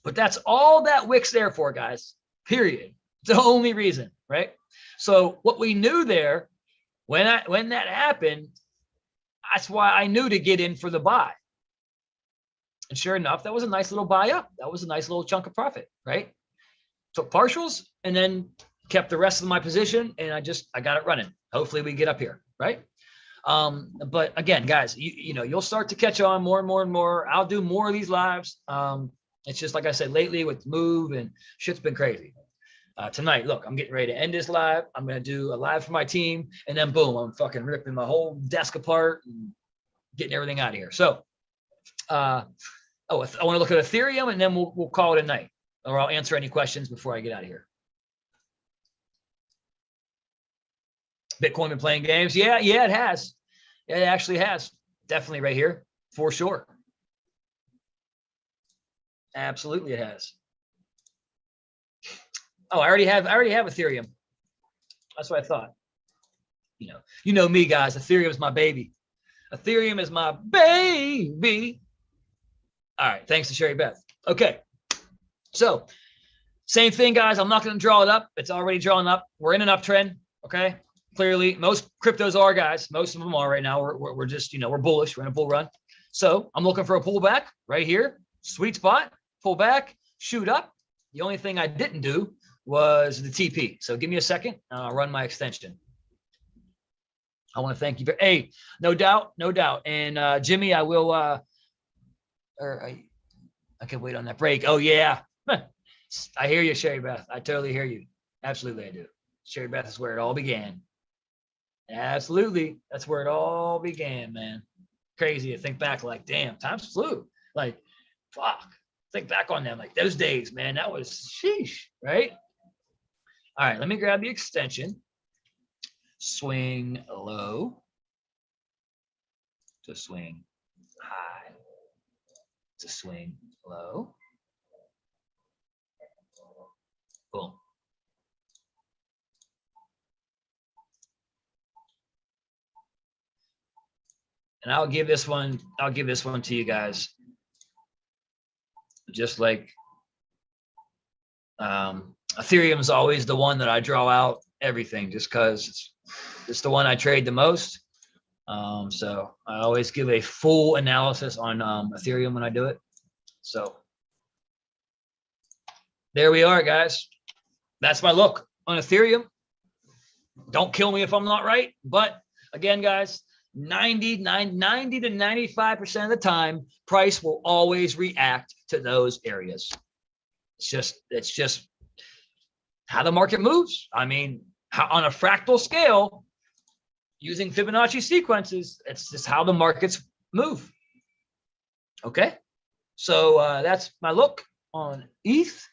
But that's all that wick's there for, guys. Period. It's the only reason, right? So what we knew there, when that happened, that's why I knew to get in for the buy. And sure enough, that was a nice little buy up. That was a nice little chunk of profit, right? Took partials and then kept the rest of my position, and I got it running. Hopefully we get up here, right? But again, guys, you'll start to catch on more and more and more. I'll do more of these lives. It's just like I said lately with move and shit's been crazy. Tonight, look, I'm getting ready to end this live. I'm going to do a live for my team, and then boom, I'm fucking ripping my whole desk apart and getting everything out of here. So, I want to look at Ethereum, and then we'll call it a night, or I'll answer any questions before I get out of here. Bitcoin been playing games? Yeah, it has. It actually has. Definitely right here, for sure. Absolutely, it has. Oh, I already have Ethereum. That's what I thought. You know me, guys. Ethereum is my baby. Ethereum is my baby. All right. Thanks to Sherry Beth. Okay. So same thing, guys. I'm not going to draw it up. It's already drawn up. We're in an uptrend. Okay. Clearly, most cryptos are, guys. Most of them are right now. We're just, we're bullish. We're in a bull run. So I'm looking for a pullback right here. Sweet spot. Pull back. Shoot up. The only thing I didn't do was the TP. So give me a second. I'll run my extension. I want to thank you. Hey, no doubt. And Jimmy, I will. I can wait on that break. Oh yeah, I hear you, Sherry Beth. I totally hear you. Absolutely, I do. Sherry Beth is where it all began. Absolutely, that's where it all began, man. Crazy to think back. Like, damn, times flew. Like, fuck. Think back on them, like those days, man. That was sheesh, right? All right, let me grab the extension. Swing low to swing high to swing low. Boom. And I'll give this one to you guys. Just like Ethereum is always the one that I draw out everything, just because it's the one I trade the most. So I always give a full analysis on Ethereum when I do it. So there we are, guys. That's my look on Ethereum. Don't kill me if I'm not right. But again, guys, 90 to 95% of the time, price will always react to those areas. It's just how the market moves. I mean, on a fractal scale, using Fibonacci sequences, it's just how the markets move. Okay, so that's my look on ETH.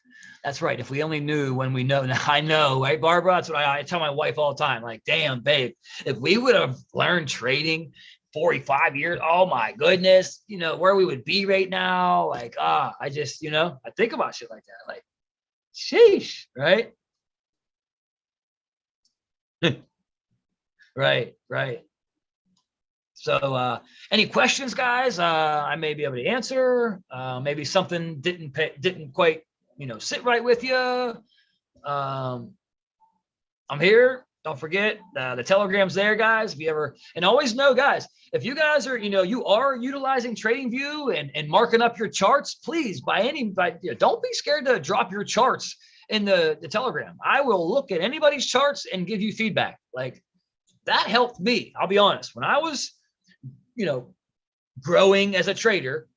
That's right. If we only knew when we know. Now I know, right, Barbara? That's what I tell my wife all the time. Like, damn, babe, if we would have learned trading 45 years, oh my goodness, where we would be right now. Like, I just, I think about shit like that. Like, sheesh, right? Right. So any questions, guys? I may be able to answer. Maybe something didn't quite, sit right with you. I'm here. Don't forget the Telegram's there, guys. If you ever, and always know, guys, if you guys are, you are utilizing TradingView and marking up your charts, please, don't be scared to drop your charts in the Telegram. I will look at anybody's charts and give you feedback. Like that helped me. I'll be honest. When I was, growing as a trader,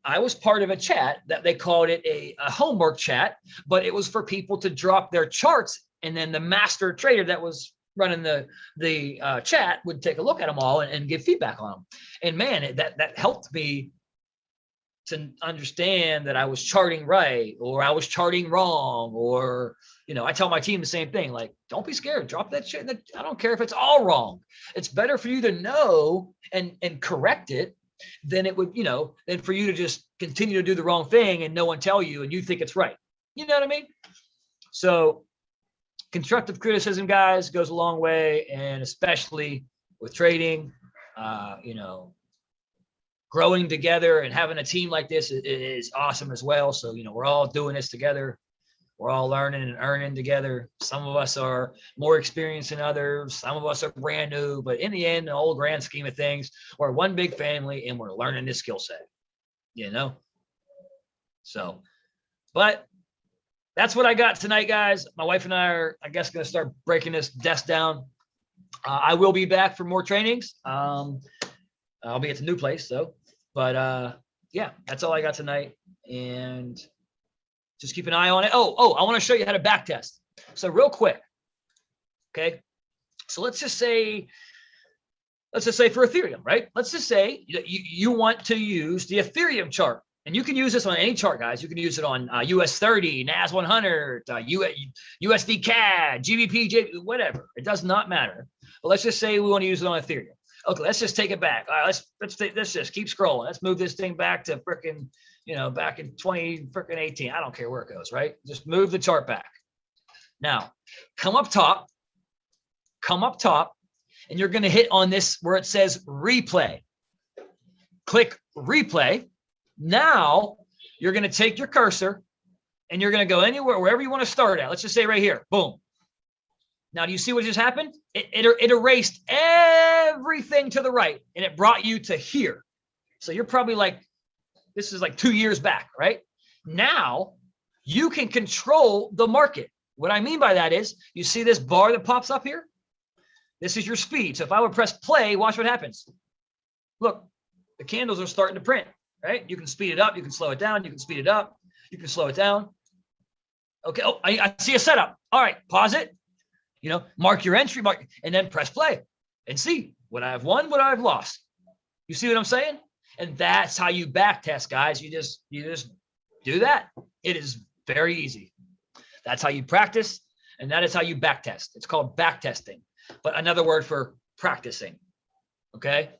I was part of a chat that they called it a homework chat, but it was for people to drop their charts, and then the master trader that was running the chat would take a look at them all and give feedback on them. And man, that helped me to understand that I was charting right or I was charting wrong, or I tell my team the same thing, like, don't be scared, drop that shit. I don't care if it's all wrong. It's better for you to know and correct it than it would, than for you to just continue to do the wrong thing and no one tell you and you think it's right. You know what I mean? So constructive criticism, guys, goes a long way, and especially with trading, growing together and having a team like this is awesome as well. So, we're all doing this together. We're all learning and earning together. Some of us are more experienced than others. Some of us are brand new, but in the end, the whole grand scheme of things, we're one big family and we're learning this skill set, So, but that's what I got tonight, guys. My wife and I are, I guess, going to start breaking this desk down. I will be back for more trainings. I'll be at the new place, though. But yeah, that's all I got tonight. And just keep an eye on it. Oh, I want to show you how to back test. So real quick. Okay. So let's just say for Ethereum, right? Let's just say you want to use the Ethereum chart. And you can use this on any chart, guys. You can use it on US 30, NAS 100, USD CAD, GBP, whatever. It does not matter. But let's just say we want to use it on Ethereum. Okay, let's just take it back. All right, let's just keep scrolling. Let's move this thing back to frickin', back in 2018. I don't care where it goes, right? Just move the chart back. Now, come up top, and you're going to hit on this where it says replay. Click replay. Now, you're going to take your cursor and you're going to go anywhere, wherever you want to start at. Let's just say right here. Boom. Now, do you see what just happened? It erased everything to the right, and it brought you to here. So you're probably like, this is like 2 years back, right? Now, you can control the market. What I mean by that is, you see this bar that pops up here? This is your speed. So if I would press play, watch what happens. Look, the candles are starting to print, right? You can speed it up. You can slow it down. You can speed it up. You can slow it down. Okay. Oh, I see a setup. All right. Pause it. Mark your entry, and then press play and see what I've won, what I've lost. You see what I'm saying? And that's how you back test, guys. You just do that. It is very easy. That's how you practice, and that is how you back test. It's called back testing, but another word for practicing. Okay.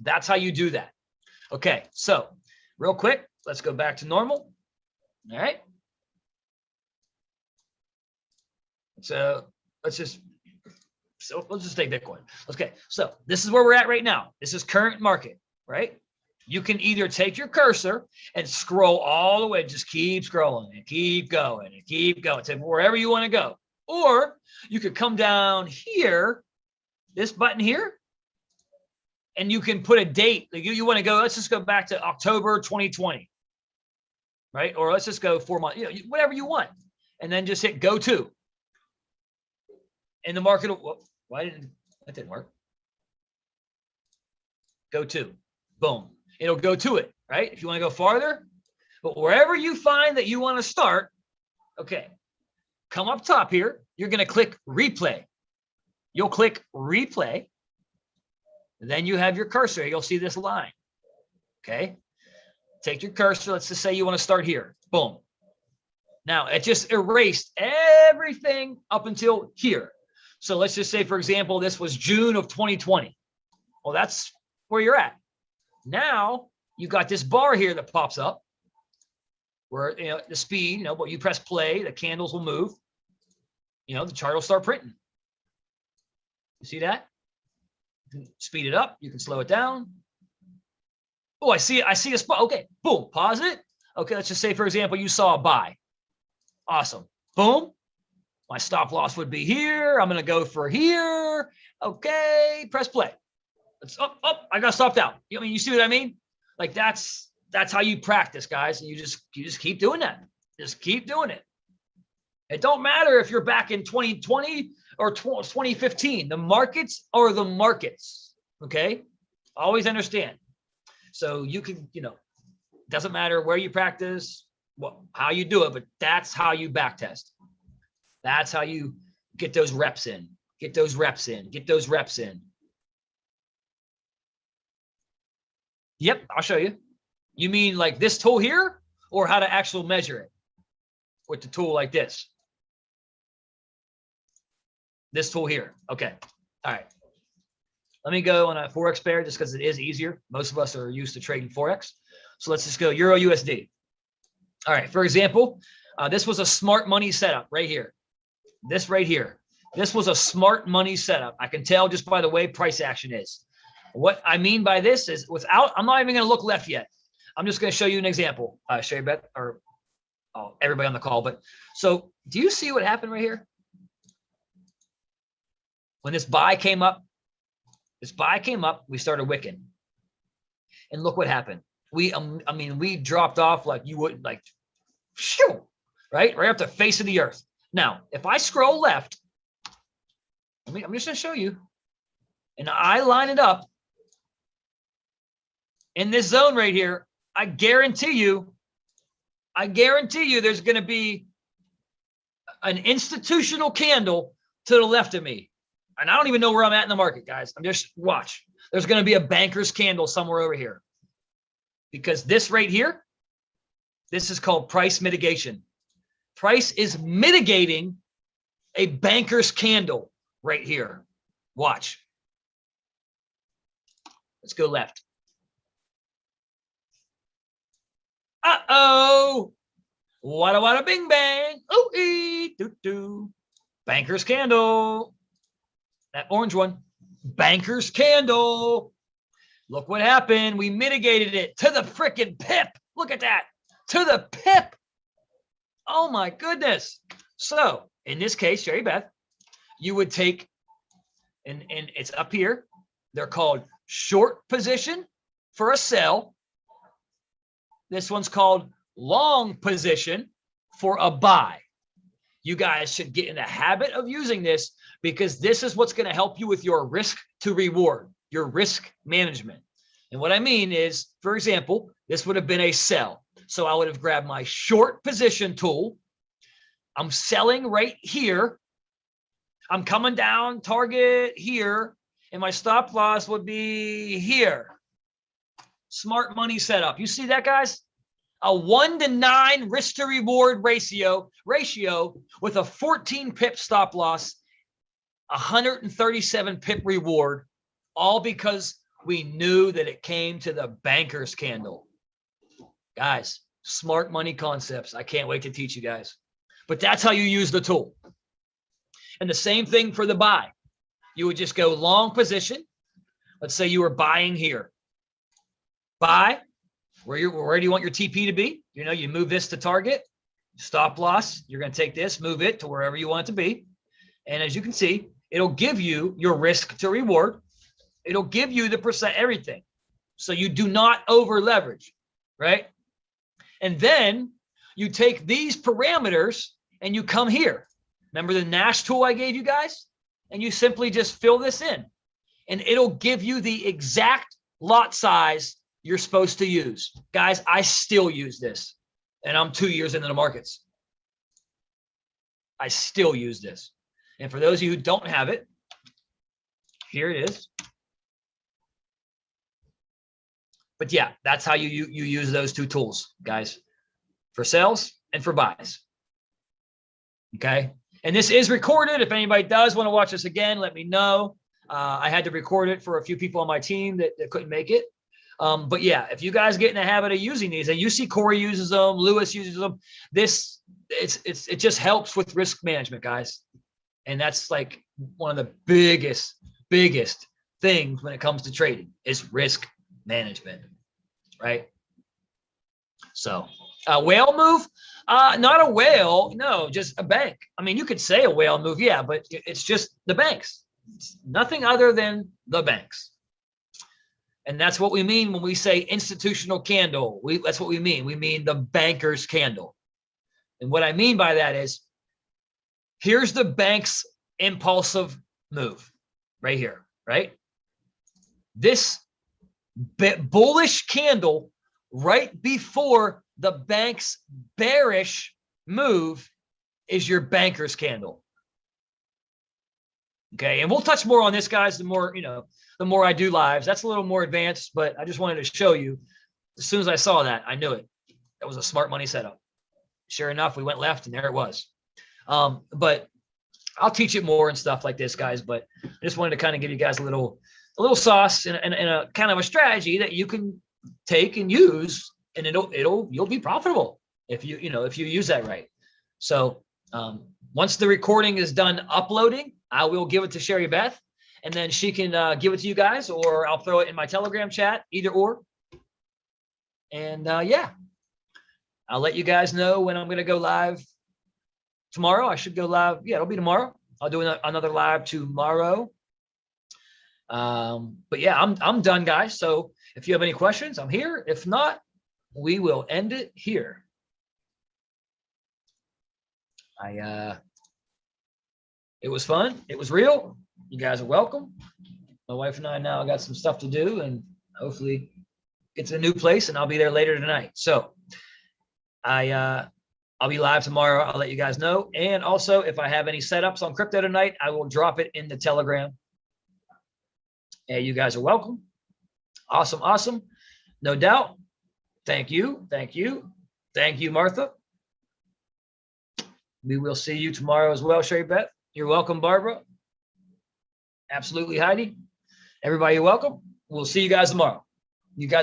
That's how you do that. Okay. So real quick, let's go back to normal. All right. So let's just take Bitcoin. Okay, so this is where we're at right now. This is current market, right? You can either take your cursor and scroll all the way, just keep scrolling and keep going to wherever you want to go. Or you could come down here, this button here, and you can put a date. Like you want to go, let's just go back to October 2020, right? Or let's just go 4 months, whatever you want. And then just hit go to. And the market, that didn't work. Go to, boom. It'll go to it, right? If you want to go farther, but wherever you find that you want to start, okay, come up top here. You're going to click replay. You'll click replay. Then you have your cursor. You'll see this line. Okay. Take your cursor. Let's just say you want to start here. Boom. Now it just erased everything up until here. So let's just say, for example, this was June of 2020. Well, that's where you're at. Now you got this bar here that pops up where, the speed, but you press play, the candles will move, the chart will start printing. You see that? can speed it up. You can slow it down. Oh, I see a spot. Okay, boom, pause it. Okay, let's just say, for example, you saw a buy. Awesome. Boom. My stop loss would be here. I'm going to go for here. Okay, press play. It's up. I got stopped out. I mean, you see what I mean? Like that's how you practice, guys. And you just keep doing that. Just keep doing it. It don't matter if you're back in 2020 or 2015. The markets are the markets. Okay, always understand. So you can, doesn't matter where you practice, how you do it, but that's how you back test. That's how you get those reps in. Get those reps in. Get those reps in. Yep, I'll show you. You mean like this tool here, or how to actually measure it with the tool like this? This tool here. Okay. All right. Let me go on a Forex pair just because it is easier. Most of us are used to trading Forex. So let's just go Euro USD. All right. For example, this was a smart money setup right here. This right here. This was a smart money setup. I can tell just by the way price action is. What I mean by this is I'm not even going to look left yet. I'm just going to show you an example. Sherry Beth, or everybody on the call. But so do you see what happened right here? When this buy came up, we started wicking. And look what happened. We dropped off like you wouldn't, like, shoo, right up the face of the earth. Now, if I scroll left, I'm just going to show you, and I line it up in this zone right here, I guarantee you there's going to be an institutional candle to the left of me. And I don't even know where I'm at in the market, guys. I'm just watch. There's going to be a banker's candle somewhere over here. Because this right here, this is called price mitigation. Price is mitigating a banker's candle right here. Watch. Let's go left. Uh-oh. Wada wada bing bang. Ooh-ee. Doo-doo. Banker's candle. That orange one. Banker's candle. Look what happened. We mitigated it to the frickin' pip. Look at that. To the pip. Oh my goodness. So in this case, Sherry Beth, you would take, and it's up here. They're called short position for a sell. This one's called long position for a buy. You guys should get in the habit of using this because this is what's going to help you with your risk to reward, your risk management. And what I mean is, for example, this would have been a sell. So I would have grabbed my short position tool. I'm selling right here. I'm coming down target here, and my stop loss would be here. Smart money setup. You see that, guys? A 1-to-9 risk to reward ratio with a 14 pip stop loss, 137 pip reward, all because we knew that it came to the banker's candle. Guys, smart money concepts. I can't wait to teach you guys. But that's how you use the tool. And the same thing for the buy. You would just go long position. Let's say you were buying here. Buy. Where do you want your TP to be? You move this to target. Stop loss. You're going to take this, move it to wherever you want it to be. And as you can see, it'll give you your risk to reward. It'll give you the percent everything. So you do not over leverage, right? And then you take these parameters and you come here. Remember the Nash tool I gave you guys? And you simply just fill this in. And it'll give you the exact lot size you're supposed to use. Guys, I still use this. And I'm 2 years into the markets. I still use this. And for those of you who don't have it, here it is. But yeah, that's how you use those two tools, guys, for sales and for buys. Okay. And this is recorded. If anybody does want to watch this again, let me know. I had to record it for a few people on my team that couldn't make it. But yeah, if you guys get in the habit of using these, and you see Corey uses them, Lewis uses them, it just helps with risk management, guys. And that's like one of the biggest things when it comes to trading is risk management, right? So a whale move, not a whale, no, just a bank. I mean, you could say a whale move, yeah, but it's just the banks. It's nothing other than the banks. And that's what we mean when we say institutional candle. That's what we mean. We mean the banker's candle. And what I mean by that is, here's the bank's impulsive move right here, right? This bullish candle right before the bank's bearish move is your banker's candle. Okay, and we'll touch more on this, guys, the more, the more I do lives. That's a little more advanced, but I just wanted to show you. As soon as I saw that, I knew it. That was a smart money setup. Sure enough, we went left and there it was. But I'll teach it more and stuff like this, guys, but I just wanted to kind of give you guys a little sauce and a kind of a strategy that you can take and use, and you'll be profitable if you use that right. So once the recording is done uploading, I will give it to Sherry Beth, and then she can give it to you guys, or I'll throw it in my Telegram chat, either or. And yeah, I'll let you guys know when I'm going to go live tomorrow. I should go live. Yeah, it'll be tomorrow. I'll do another live tomorrow. But yeah, I'm done, guys. So if you have any questions, I'm here. If not, we will end it here. It was fun. It was real. You guys are welcome. My wife and I now got some stuff to do, and hopefully it's a new place, and I'll be there later tonight. So I'll be live tomorrow. I'll let you guys know. And also, if I have any setups on crypto tonight, I will drop it in the Telegram. Hey, you guys are welcome. Awesome, awesome. No doubt. Thank you. Thank you. Thank you, Martha. We will see you tomorrow as well, Sherry Beth. You're welcome, Barbara. Absolutely, Heidi. Everybody, you're welcome. We'll see you guys tomorrow. You guys